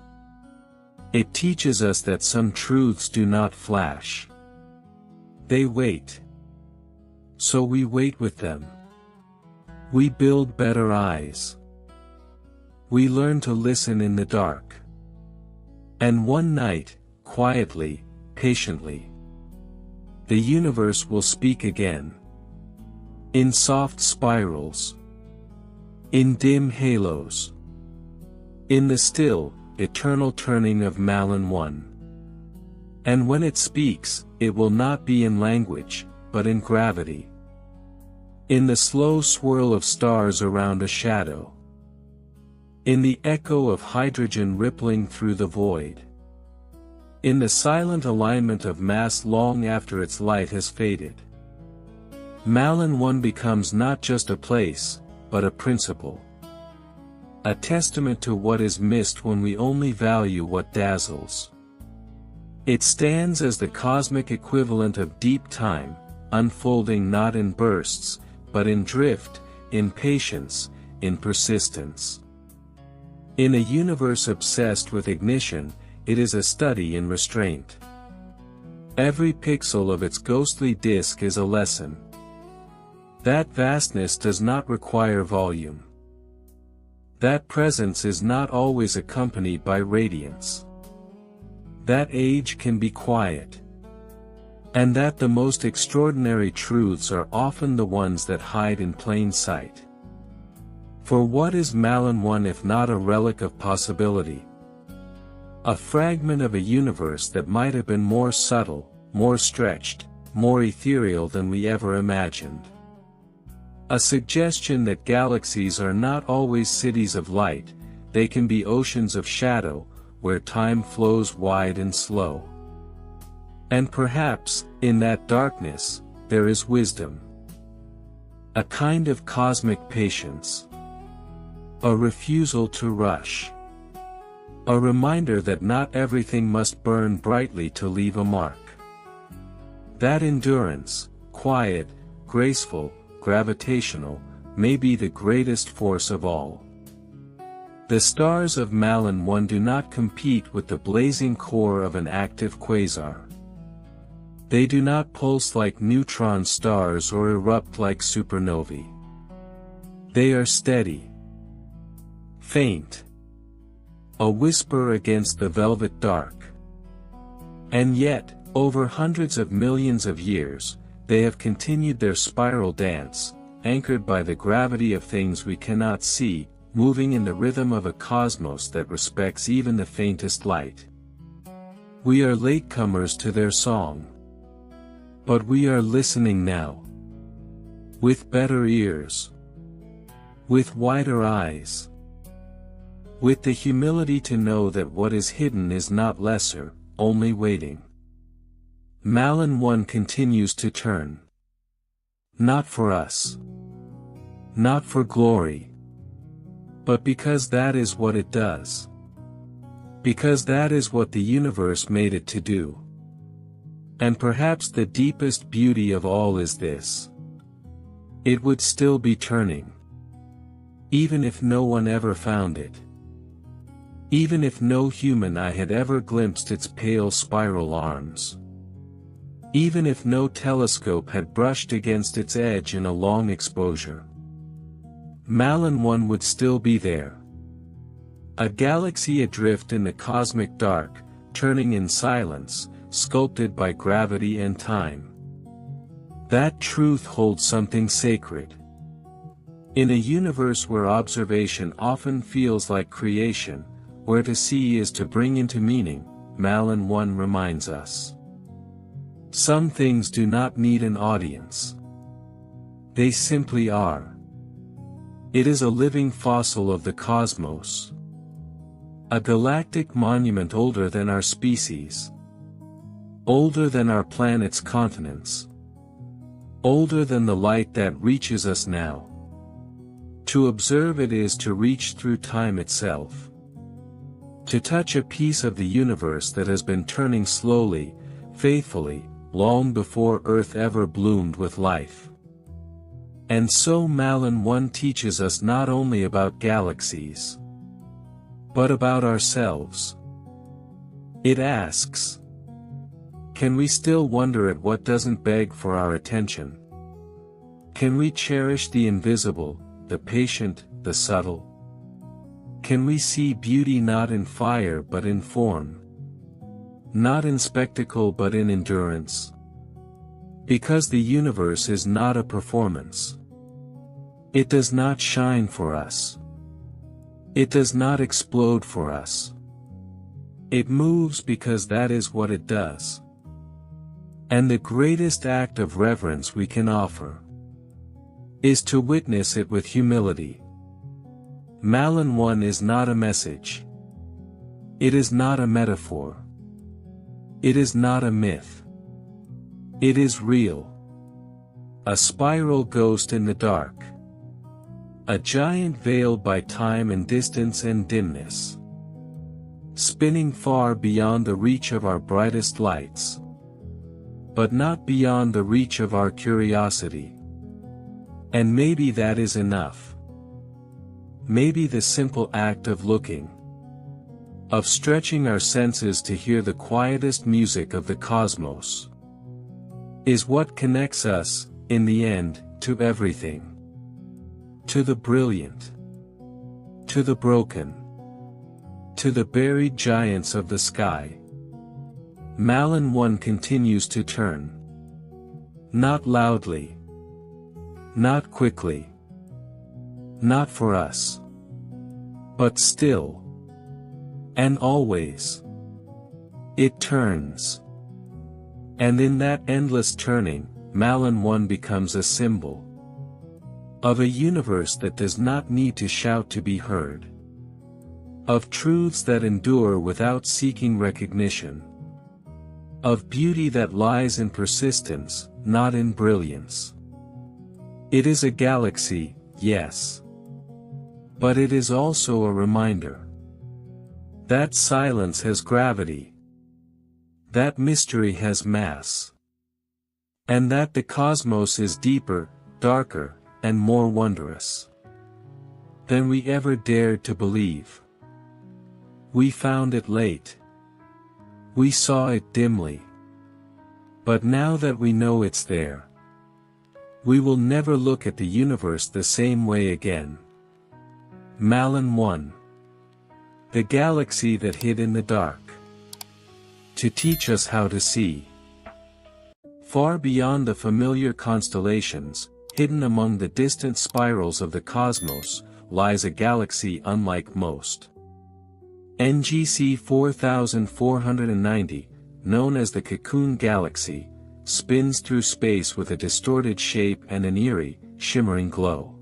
It teaches us that some truths do not flash. They wait. So we wait with them. We build better eyes. We learn to listen in the dark. And one night, quietly, patiently, the universe will speak again. In soft spirals. In dim halos. In the still, eternal turning of Malin 1. And when it speaks, it will not be in language, but in gravity. In the slow swirl of stars around a shadow. In the echo of hydrogen rippling through the void. In the silent alignment of mass long after its light has faded. Malin 1 becomes not just a place, but a principle. A testament to what is missed when we only value what dazzles. It stands as the cosmic equivalent of deep time, unfolding not in bursts, but in drift, in patience, in persistence. In a universe obsessed with ignition, it is a study in restraint. Every pixel of its ghostly disk is a lesson. That vastness does not require volume. That presence is not always accompanied by radiance. That age can be quiet. And that the most extraordinary truths are often the ones that hide in plain sight. For what is Malin 1 if not a relic of possibility? A fragment of a universe that might have been more subtle, more stretched, more ethereal than we ever imagined. A suggestion that galaxies are not always cities of light, they can be oceans of shadow, where time flows wide and slow. And perhaps, in that darkness, there is wisdom. A kind of cosmic patience. A refusal to rush. A reminder that not everything must burn brightly to leave a mark. That endurance, quiet, graceful, gravitational, may be the greatest force of all. The stars of Malin 1 do not compete with the blazing core of an active quasar. They do not pulse like neutron stars or erupt like supernovae. They are steady. Faint. A whisper against the velvet dark. And yet, over hundreds of millions of years, they have continued their spiral dance, anchored by the gravity of things we cannot see, moving in the rhythm of a cosmos that respects even the faintest light. We are latecomers to their song. But we are listening now. With better ears. With wider eyes. With the humility to know that what is hidden is not lesser, only waiting. Malin 1 continues to turn. Not for us. Not for glory. But because that is what it does. Because that is what the universe made it to do. And perhaps the deepest beauty of all is this. It would still be turning. Even if no one ever found it. Even if no human eye had ever glimpsed its pale spiral arms. Even if no telescope had brushed against its edge in a long exposure. Malin 1 would still be there. A galaxy adrift in the cosmic dark, turning in silence, sculpted by gravity and time. That truth holds something sacred. In a universe where observation often feels like creation, where to see is to bring into meaning, Malin 1 reminds us. Some things do not need an audience. They simply are. It is a living fossil of the cosmos. A galactic monument older than our species. Older than our planet's continents. Older than the light that reaches us now. To observe it is to reach through time itself. To touch a piece of the universe that has been turning slowly, faithfully, long before Earth ever bloomed with life. And so Malin 1 teaches us not only about galaxies, but about ourselves. It asks, can we still wonder at what doesn't beg for our attention? Can we cherish the invisible, the patient, the subtle? Can we see beauty not in fire but in form? Not in spectacle but in endurance? Because the universe is not a performance. It does not shine for us. It does not explode for us. It moves because that is what it does. And the greatest act of reverence we can offer is to witness it with humility. Malin 1 is not a message. It is not a metaphor. It is not a myth. It is real. A spiral ghost in the dark. A giant veiled by time and distance and dimness. spinning far beyond the reach of our brightest lights. But not beyond the reach of our curiosity. And maybe that is enough. Maybe the simple act of looking, of stretching our senses to hear the quietest music of the cosmos, is what connects us, in the end, to everything. To the brilliant. To the broken. To the buried giants of the sky. Malin 1 continues to turn. Not loudly. Not quickly. Not for us. But still. And always. It turns. And in that endless turning, Malin 1 becomes a symbol of a universe that does not need to shout to be heard. Of truths that endure without seeking recognition. Of beauty that lies in persistence, not in brilliance. It is a galaxy, yes. But it is also a reminder that silence has gravity. That mystery has mass. And that the cosmos is deeper, darker, and more wondrous than we ever dared to believe. We found it late. We saw it dimly. But now that we know it's there, we will never look at the universe the same way again. Malin 1. The galaxy that hid in the dark. To teach us how to see. Far beyond the familiar constellations, hidden among the distant spirals of the cosmos, lies a galaxy unlike most. NGC 4490, known as the Cocoon galaxy, spins through space with a distorted shape and an eerie, shimmering glow.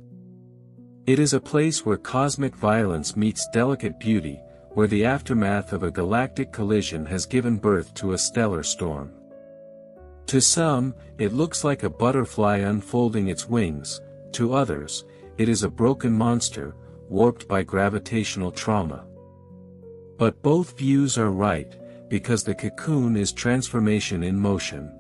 It is a place where cosmic violence meets delicate beauty, where the aftermath of a galactic collision has given birth to a stellar storm. To some, it looks like a butterfly unfolding its wings; to others, it is a broken monster, warped by gravitational trauma. But both views are right, because the Cocoon is transformation in motion.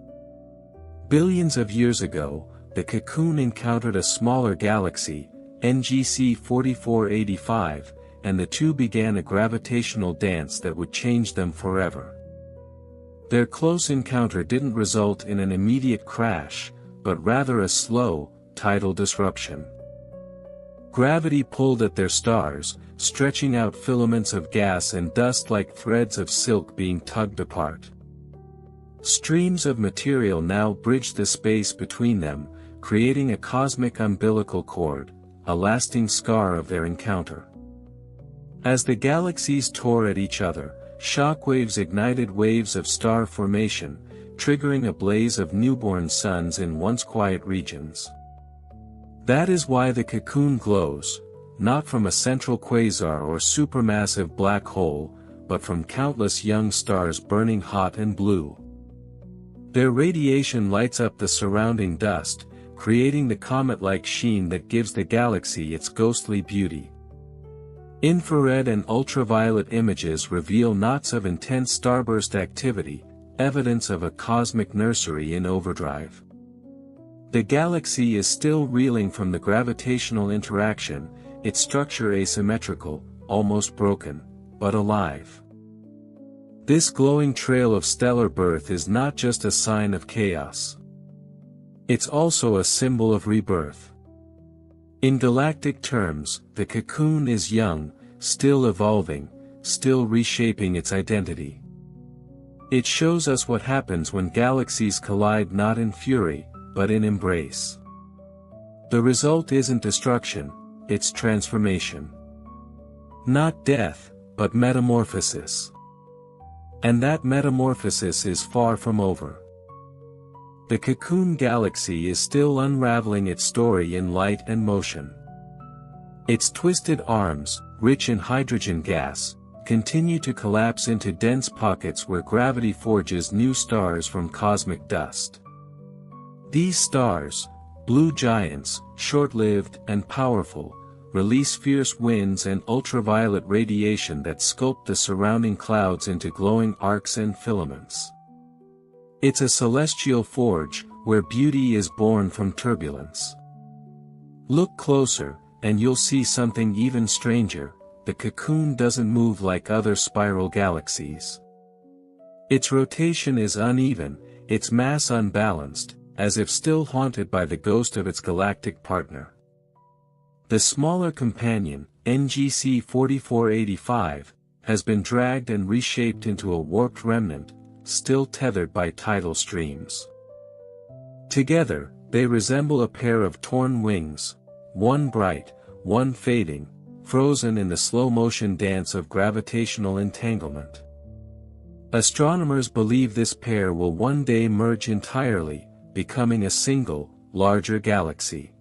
Billions of years ago, the Cocoon encountered a smaller galaxy, NGC 4485, and the two began a gravitational dance that would change them forever. Their close encounter didn't result in an immediate crash, but rather a slow, tidal disruption. Gravity pulled at their stars, stretching out filaments of gas and dust like threads of silk being tugged apart. Streams of material now bridged the space between them, creating a cosmic umbilical cord, a lasting scar of their encounter. As the galaxies tore at each other, shockwaves ignited waves of star formation, triggering a blaze of newborn suns in once quiet regions. That is why the Cocoon glows, not from a central quasar or supermassive black hole, but from countless young stars burning hot and blue. Their radiation lights up the surrounding dust, creating the comet-like sheen that gives the galaxy its ghostly beauty. Infrared and ultraviolet images reveal knots of intense starburst activity, evidence of a cosmic nursery in overdrive. The galaxy is still reeling from the gravitational interaction, its structure asymmetrical, almost broken, but alive. This glowing trail of stellar birth is not just a sign of chaos. It's also a symbol of rebirth. In galactic terms, the Cocoon is young, still evolving, still reshaping its identity. It shows us what happens when galaxies collide not in fury, but in embrace. The result isn't destruction, it's transformation. Not death, but metamorphosis. And that metamorphosis is far from over. The Cocoon galaxy is still unraveling its story in light and motion. Its twisted arms, rich in hydrogen gas, continue to collapse into dense pockets where gravity forges new stars from cosmic dust. These stars, blue giants, short-lived and powerful, release fierce winds and ultraviolet radiation that sculpt the surrounding clouds into glowing arcs and filaments. It's a celestial forge, where beauty is born from turbulence. Look closer, and you'll see something even stranger. The cocoon doesn't move like other spiral galaxies. Its rotation is uneven, its mass unbalanced, as if still haunted by the ghost of its galactic partner. The smaller companion, NGC 4485, has been dragged and reshaped into a warped remnant, still tethered by tidal streams. Together, they resemble a pair of torn wings, one bright, one fading, frozen in the slow-motion dance of gravitational entanglement. Astronomers believe this pair will one day merge entirely, becoming a single, larger galaxy.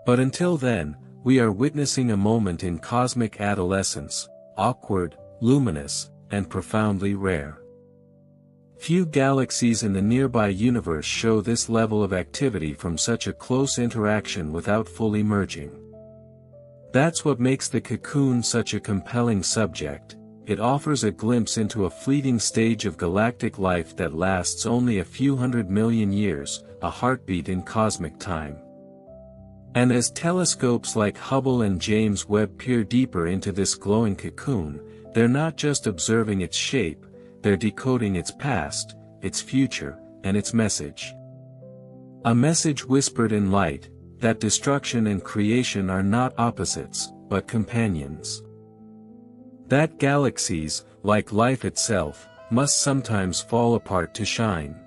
But until then, we are witnessing a moment in cosmic adolescence, awkward, luminous, and profoundly rare. Few galaxies in the nearby universe show this level of activity from such a close interaction without fully merging. That's what makes the cocoon such a compelling subject. It offers a glimpse into a fleeting stage of galactic life that lasts only a few 100 million years, a heartbeat in cosmic time. And as telescopes like Hubble and James Webb peer deeper into this glowing cocoon, they're not just observing its shape, they're decoding its past, its future, and its message. A message whispered in light, that destruction and creation are not opposites, but companions. That galaxies, like life itself, must sometimes fall apart to shine.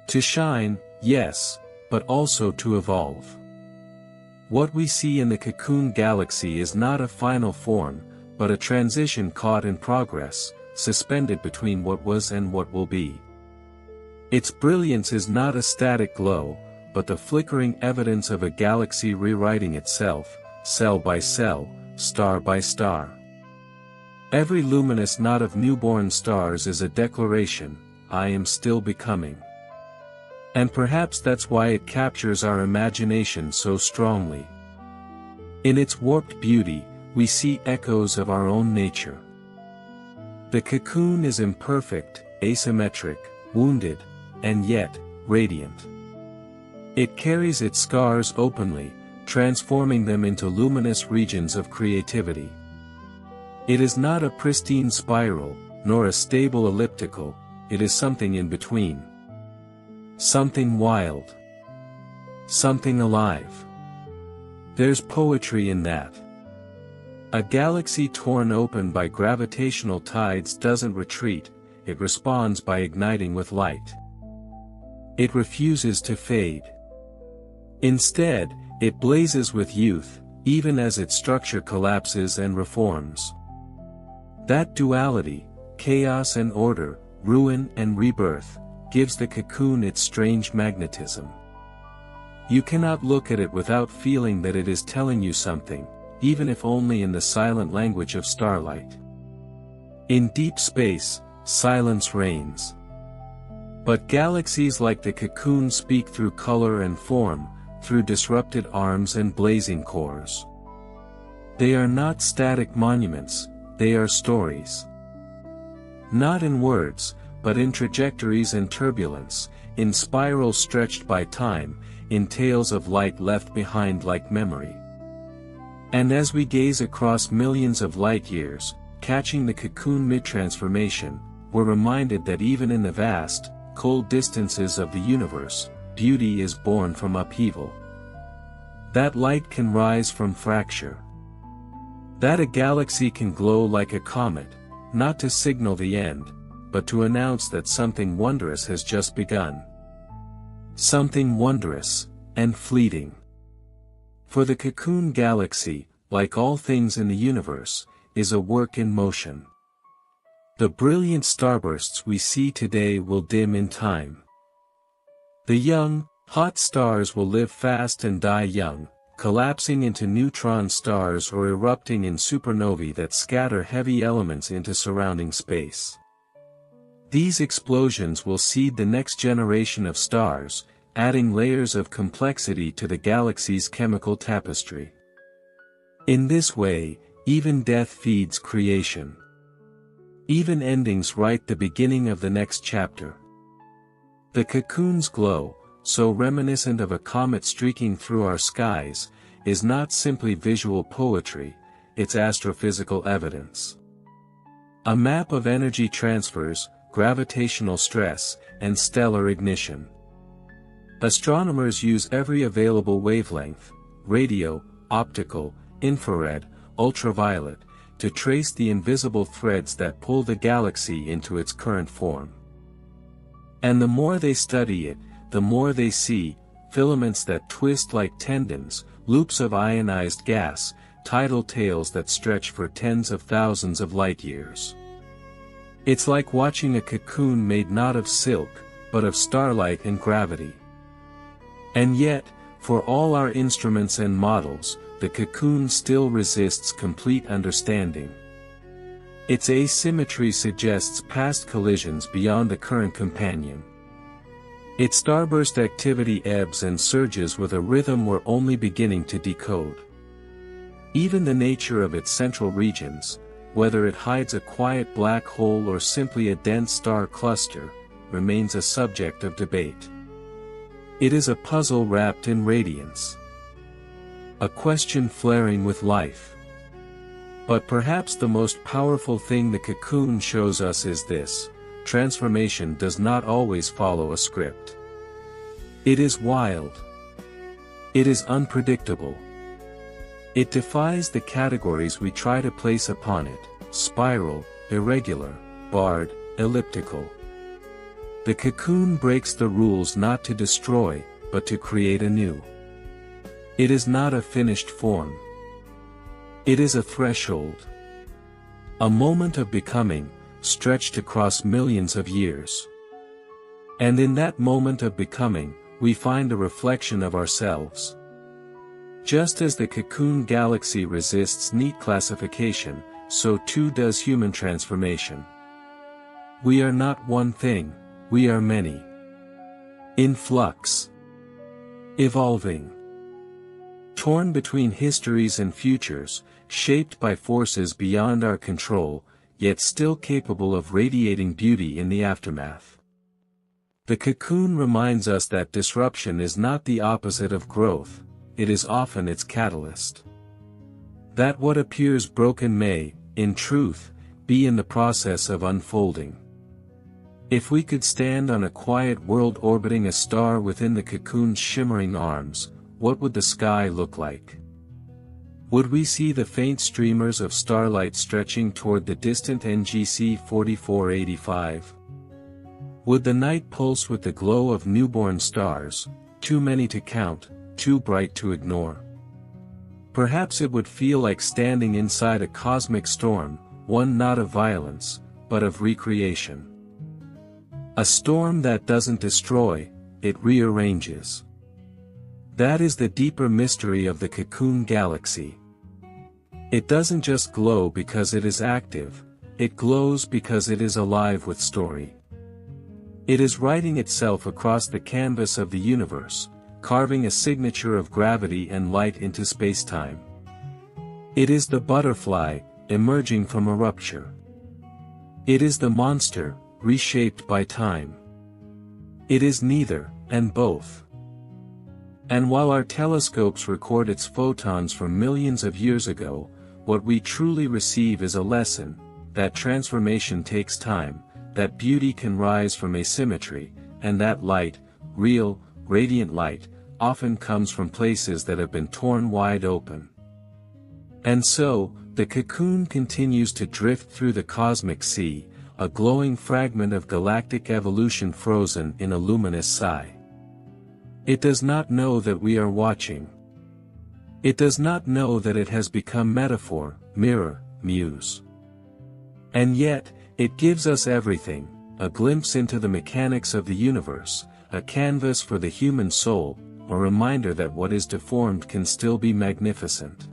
To shine, yes, but also to evolve. What we see in the Cocoon galaxy is not a final form, but a transition caught in progress, suspended between what was and what will be. Its brilliance is not a static glow, but the flickering evidence of a galaxy rewriting itself, cell by cell, star by star. Every luminous knot of newborn stars is a declaration, I am still becoming. And perhaps that's why it captures our imagination so strongly. In its warped beauty, we see echoes of our own nature. The cocoon is imperfect, asymmetric, wounded, and yet, radiant. It carries its scars openly, transforming them into luminous regions of creativity. It is not a pristine spiral, nor a stable elliptical, it is something in between. Something wild. Something alive. There's poetry in that. A galaxy torn open by gravitational tides doesn't retreat, it responds by igniting with light. It refuses to fade. Instead, it blazes with youth, even as its structure collapses and reforms. That duality, chaos and order, ruin and rebirth, gives the cocoon its strange magnetism. You cannot look at it without feeling that it is telling you something, even if only in the silent language of starlight. In deep space, silence reigns. But galaxies like the cocoon speak through color and form, through disrupted arms and blazing cores. They are not static monuments, they are stories. Not in words, but in trajectories and turbulence, in spirals stretched by time, in tales of light left behind like memory. And as we gaze across millions of light years, catching the cocoon mid-transformation, we're reminded that even in the vast, cold distances of the universe, beauty is born from upheaval. That light can rise from fracture. That a galaxy can glow like a comet, not to signal the end, but to announce that something wondrous has just begun. Something wondrous, and fleeting. For the Cocoon galaxy, like all things in the universe, is a work in motion. The brilliant starbursts we see today will dim in time. The young, hot stars will live fast and die young, collapsing into neutron stars or erupting in supernovae that scatter heavy elements into surrounding space. These explosions will seed the next generation of stars, adding layers of complexity to the galaxy's chemical tapestry. In this way, even death feeds creation. Even endings write the beginning of the next chapter. The cocoon's glow, so reminiscent of a comet streaking through our skies, is not simply visual poetry, it's astrophysical evidence. A map of energy transfers, gravitational stress, and stellar ignition. Astronomers use every available wavelength, radio, optical, infrared, ultraviolet, to trace the invisible threads that pull the galaxy into its current form. And the more they study it, the more they see, filaments that twist like tendons, loops of ionized gas, tidal tails that stretch for tens of thousands of light-years. It's like watching a cocoon made not of silk, but of starlight and gravity. And yet, for all our instruments and models, the cocoon still resists complete understanding. Its asymmetry suggests past collisions beyond the current companion. Its starburst activity ebbs and surges with a rhythm we're only beginning to decode. Even the nature of its central regions, whether it hides a quiet black hole or simply a dense star cluster, remains a subject of debate. It is a puzzle wrapped in radiance. A question flaring with life. But perhaps the most powerful thing the cocoon shows us is this: transformation does not always follow a script. It is wild. It is unpredictable. It defies the categories we try to place upon it: spiral, irregular, barred, elliptical. The cocoon breaks the rules not to destroy, but to create anew. It is not a finished form. It is a threshold. A moment of becoming, stretched across millions of years. And in that moment of becoming, we find a reflection of ourselves. Just as the cocoon galaxy resists neat classification, so too does human transformation. We are not one thing, we are many. In flux. Evolving. Torn between histories and futures, shaped by forces beyond our control, yet still capable of radiating beauty in the aftermath. The cocoon reminds us that disruption is not the opposite of growth, it is often its catalyst. That what appears broken may, in truth, be in the process of unfolding. If we could stand on a quiet world orbiting a star within the cocoon's shimmering arms, what would the sky look like? Would we see the faint streamers of starlight stretching toward the distant NGC 4485? Would the night pulse with the glow of newborn stars, too many to count, too bright to ignore? Perhaps it would feel like standing inside a cosmic storm, one not of violence, but of recreation. A storm that doesn't destroy, it rearranges. That is the deeper mystery of the cocoon galaxy. It doesn't just glow because it is active, it glows because it is alive with story. It is writing itself across the canvas of the universe, carving a signature of gravity and light into space-time. It is the butterfly, emerging from a rupture. It is the monster, reshaped by time. It is neither, and both. And while our telescopes record its photons from millions of years ago, what we truly receive is a lesson, that transformation takes time, that beauty can rise from asymmetry, and that light, real, radiant light, often comes from places that have been torn wide open. And so, the cocoon continues to drift through the cosmic sea, a glowing fragment of galactic evolution frozen in a luminous sigh. It does not know that we are watching. It does not know that it has become metaphor, mirror, muse. And yet, it gives us everything, a glimpse into the mechanics of the universe, a canvas for the human soul, a reminder that what is deformed can still be magnificent.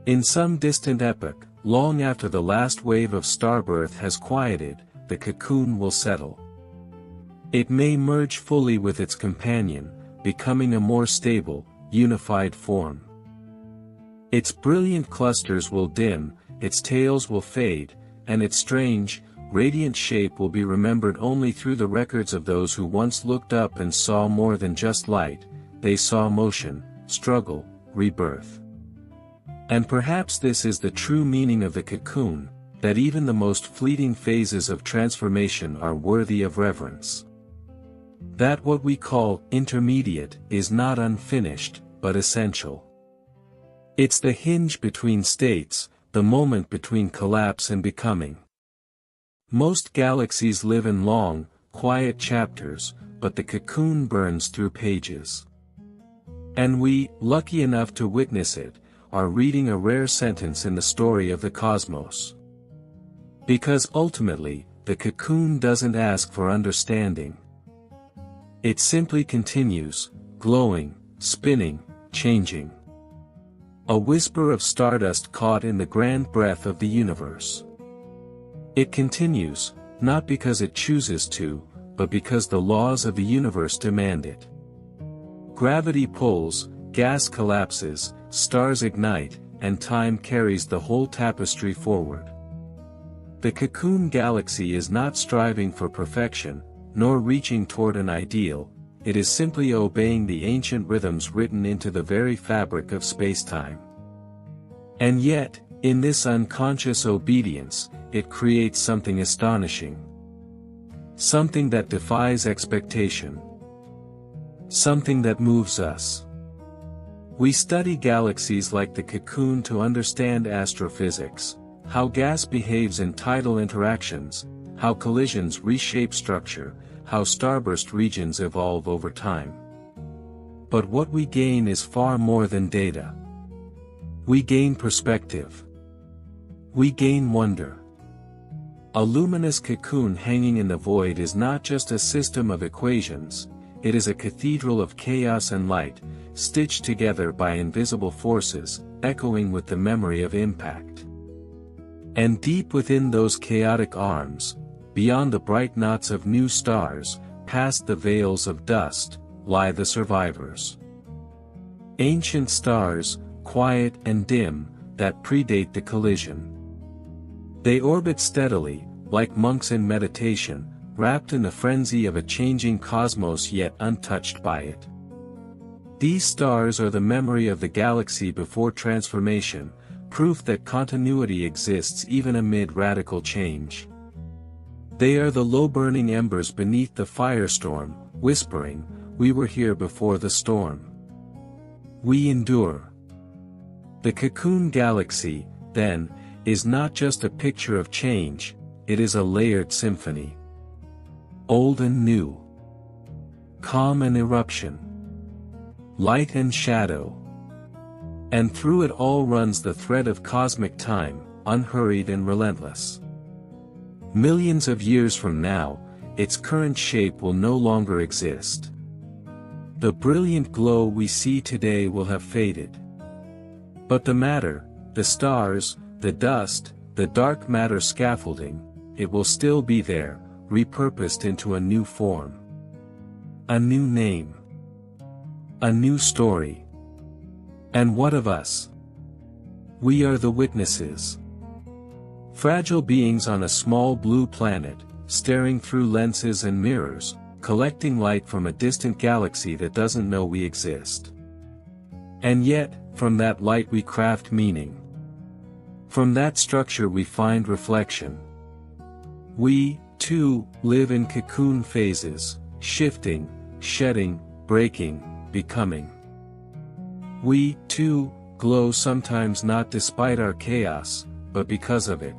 In some distant epoch, long after the last wave of starbirth has quieted, the cocoon will settle. It may merge fully with its companion, becoming a more stable, unified form. Its brilliant clusters will dim, its tails will fade, and its strange, radiant shape will be remembered only through the records of those who once looked up and saw more than just light. They saw motion, struggle, rebirth. And perhaps this is the true meaning of the cocoon, that even the most fleeting phases of transformation are worthy of reverence. That what we call intermediate is not unfinished, but essential. It's the hinge between states, the moment between collapse and becoming. Most galaxies live in long, quiet chapters, but the cocoon burns through pages. And we, lucky enough to witness it, are reading a rare sentence in the story of the cosmos. Because ultimately, the cocoon doesn't ask for understanding. It simply continues, glowing, spinning, changing. A whisper of stardust caught in the grand breath of the universe. It continues, not because it chooses to, but because the laws of the universe demand it. Gravity pulls, gas collapses, stars ignite, and time carries the whole tapestry forward. The cocoon galaxy is not striving for perfection, nor reaching toward an ideal, it is simply obeying the ancient rhythms written into the very fabric of spacetime. And yet, in this unconscious obedience, it creates something astonishing. Something that defies expectation. Something that moves us. We study galaxies like the cocoon to understand astrophysics, how gas behaves in tidal interactions, how collisions reshape structure, how starburst regions evolve over time. But what we gain is far more than data. We gain perspective. We gain wonder. A luminous cocoon hanging in the void is not just a system of equations, it is a cathedral of chaos and light, stitched together by invisible forces, echoing with the memory of impact. And deep within those chaotic arms, beyond the bright knots of new stars, past the veils of dust, lie the survivors. Ancient stars, quiet and dim, that predate the collision. They orbit steadily, like monks in meditation, wrapped in the frenzy of a changing cosmos yet untouched by it. These stars are the memory of the galaxy before transformation, proof that continuity exists even amid radical change. They are the low-burning embers beneath the firestorm, whispering, "We were here before the storm. We endure." The cocoon galaxy, then, is not just a picture of change, it is a layered symphony. Old and new. Calm and eruption. Light and shadow. And through it all runs the thread of cosmic time, unhurried and relentless. Millions of years from now, its current shape will no longer exist. The brilliant glow we see today will have faded. But the matter, the stars, the dust, the dark matter scaffolding, it will still be there, repurposed into a new form. A new name. A new story. And what of us? We are the witnesses. Fragile beings on a small blue planet, staring through lenses and mirrors, collecting light from a distant galaxy that doesn't know we exist. And yet, from that light we craft meaning. From that structure we find reflection. We, too, live in cocoon phases, shifting, shedding, breaking, becoming. We, too, glow sometimes not despite our chaos, but because of it.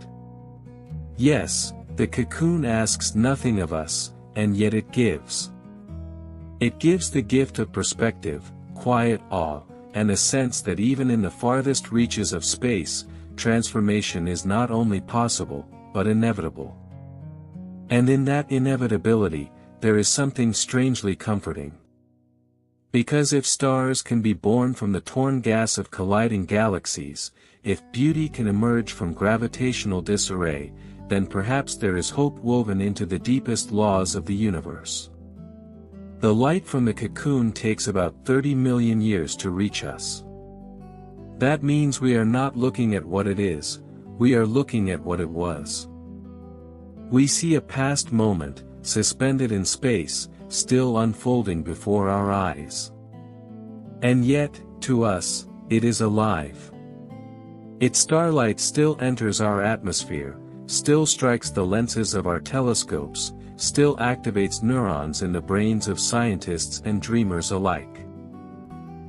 Yes, the cocoon asks nothing of us, and yet it gives. It gives the gift of perspective, quiet awe, and a sense that even in the farthest reaches of space, transformation is not only possible, but inevitable. And in that inevitability, there is something strangely comforting. Because if stars can be born from the torn gas of colliding galaxies, if beauty can emerge from gravitational disarray, then perhaps there is hope woven into the deepest laws of the universe. The light from the cocoon takes about 30 million years to reach us. That means we are not looking at what it is, we are looking at what it was. We see a past moment, suspended in space, still unfolding before our eyes. And yet, to us, it is alive. Its starlight still enters our atmosphere, still strikes the lenses of our telescopes, still activates neurons in the brains of scientists and dreamers alike.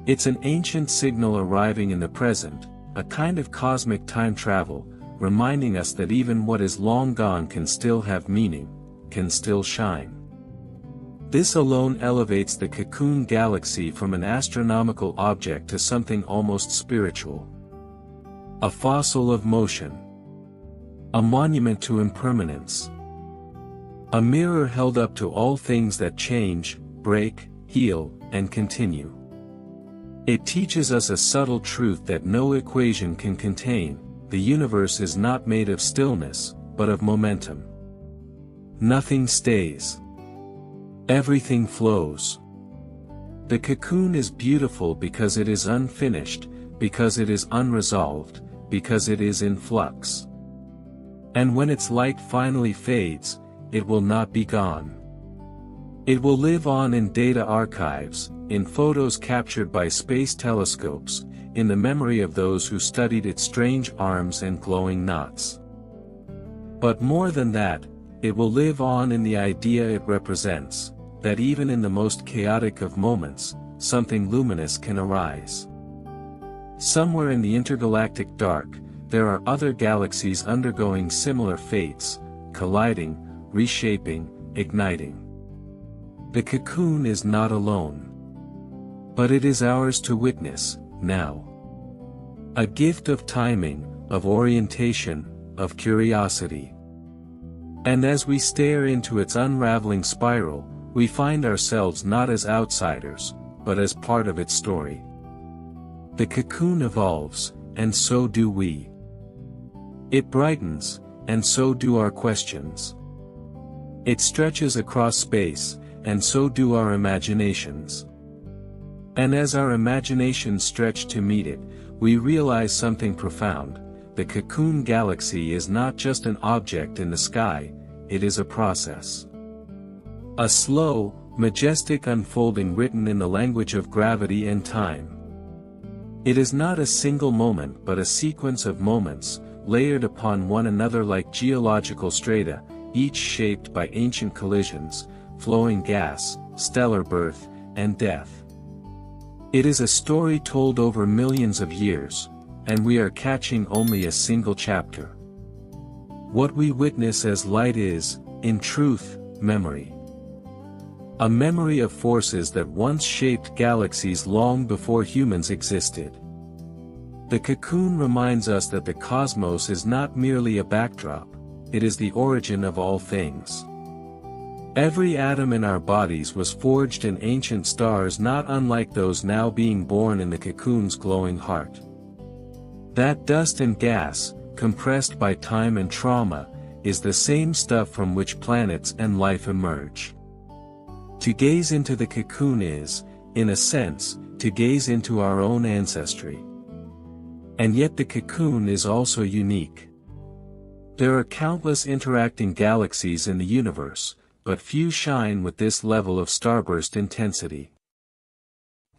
It's an ancient signal arriving in the present, a kind of cosmic time travel, reminding us that even what is long gone can still have meaning, can still shine. This alone elevates the Cocoon galaxy from an astronomical object to something almost spiritual. A fossil of motion. A monument to impermanence. A mirror held up to all things that change, break, heal, and continue. It teaches us a subtle truth that no equation can contain: the universe is not made of stillness, but of momentum. Nothing stays. Everything flows. The Cocoon is beautiful because it is unfinished, because it is unresolved, because it is in flux. And when its light finally fades, it will not be gone. It will live on in data archives, in photos captured by space telescopes, in the memory of those who studied its strange arms and glowing knots. But more than that, it will live on in the idea it represents, that even in the most chaotic of moments, something luminous can arise. Somewhere in the intergalactic dark, there are other galaxies undergoing similar fates, colliding, reshaping, igniting. The Cocoon is not alone. But it is ours to witness, now. A gift of timing, of orientation, of curiosity. And as we stare into its unraveling spiral, we find ourselves not as outsiders, but as part of its story. The Cocoon evolves, and so do we. It brightens, and so do our questions. It stretches across space, and so do our imaginations. And as our imaginations stretch to meet it, we realize something profound: the Cocoon galaxy is not just an object in the sky, it is a process. A slow, majestic unfolding written in the language of gravity and time. It is not a single moment but a sequence of moments, layered upon one another like geological strata, each shaped by ancient collisions, flowing gas, stellar birth, and death. It is a story told over millions of years, and we are catching only a single chapter. What we witness as light is, in truth, memory. A memory of forces that once shaped galaxies long before humans existed. The Cocoon reminds us that the cosmos is not merely a backdrop, it is the origin of all things. Every atom in our bodies was forged in ancient stars not unlike those now being born in the Cocoon's glowing heart. That dust and gas, compressed by time and trauma, is the same stuff from which planets and life emerge. To gaze into the Cocoon is, in a sense, to gaze into our own ancestry. And yet the Cocoon is also unique. There are countless interacting galaxies in the universe, but few shine with this level of starburst intensity.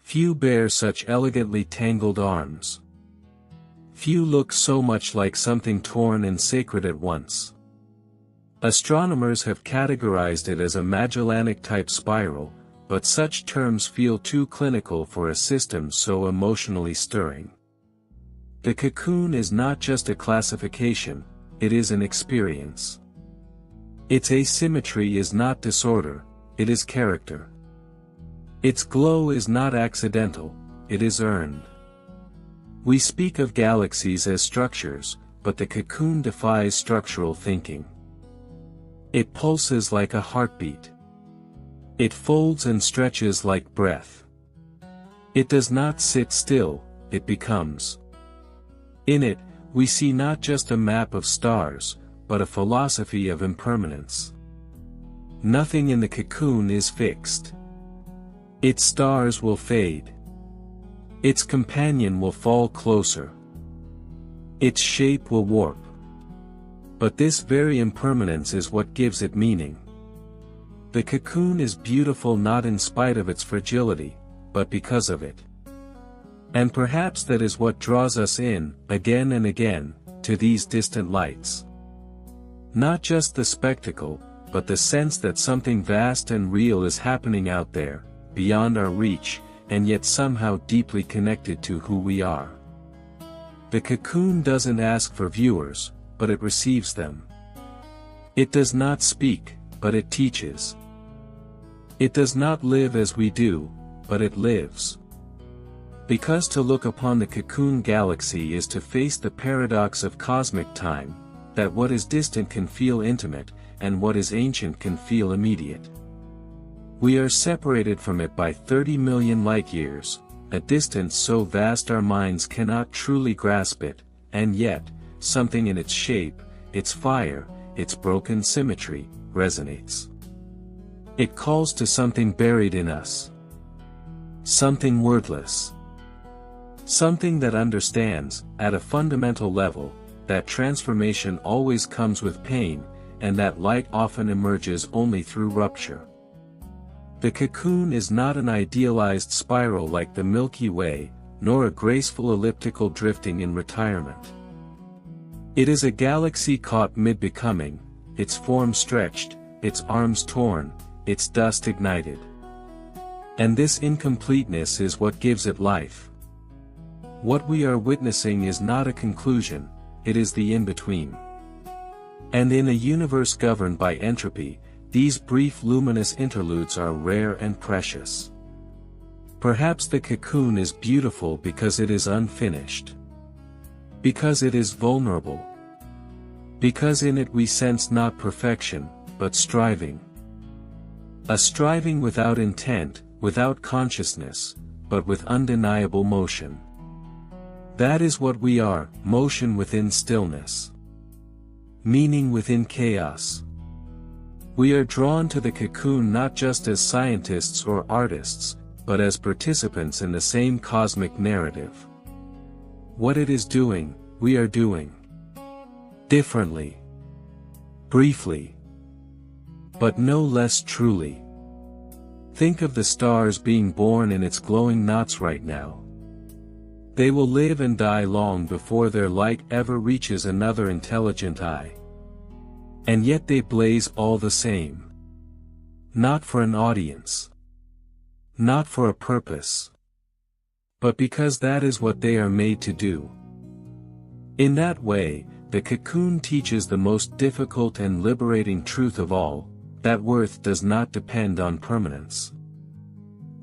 Few bear such elegantly tangled arms. Few look so much like something torn and sacred at once. Astronomers have categorized it as a Magellanic-type spiral, but such terms feel too clinical for a system so emotionally stirring. The Cocoon is not just a classification, it is an experience. Its asymmetry is not disorder, it is character. Its glow is not accidental, it is earned. We speak of galaxies as structures, but the Cocoon defies structural thinking. It pulses like a heartbeat. It folds and stretches like breath. It does not sit still, it becomes. In it, we see not just a map of stars, but a philosophy of impermanence. Nothing in the Cocoon is fixed. Its stars will fade. Its companion will fall closer. Its shape will warp. But this very impermanence is what gives it meaning. The cocoon is beautiful not in spite of its fragility, but because of it. And perhaps that is what draws us in, again and again, to these distant lights. Not just the spectacle, but the sense that something vast and real is happening out there, beyond our reach, and yet somehow deeply connected to who we are. The cocoon doesn't ask for viewers, but it receives them. It does not speak, but it teaches. It does not live as we do, but it lives. Because to look upon the cocoon galaxy is to face the paradox of cosmic time, that what is distant can feel intimate, and what is ancient can feel immediate. We are separated from it by 30 million light-years, a distance so vast our minds cannot truly grasp it, and yet, something in its shape, its fire, its broken symmetry, resonates. It calls to something buried in us. Something wordless. Something that understands, at a fundamental level, that transformation always comes with pain, and that light often emerges only through rupture. The cocoon is not an idealized spiral like the Milky Way, nor a graceful elliptical drifting in retirement. It is a galaxy caught mid-becoming, its form stretched, its arms torn, its dust ignited. And this incompleteness is what gives it life. What we are witnessing is not a conclusion, it is the in-between. And in a universe governed by entropy, these brief luminous interludes are rare and precious. Perhaps the cocoon is beautiful because it is unfinished. Because it is vulnerable. Because in it we sense not perfection, but striving. A striving without intent, without consciousness, but with undeniable motion. That is what we are, motion within stillness. Meaning within chaos. We are drawn to the cocoon not just as scientists or artists, but as participants in the same cosmic narrative. What it is doing, we are doing. Differently. Briefly. But no less truly. Think of the stars being born in its glowing knots right now. They will live and die long before their light ever reaches another intelligent eye. And yet they blaze all the same. Not for an audience. Not for a purpose. But because that is what they are made to do. In that way, the cocoon teaches the most difficult and liberating truth of all, that worth does not depend on permanence.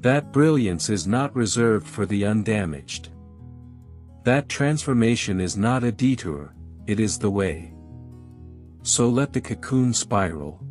That brilliance is not reserved for the undamaged. That transformation is not a detour, it is the way. So let the cocoon spiral.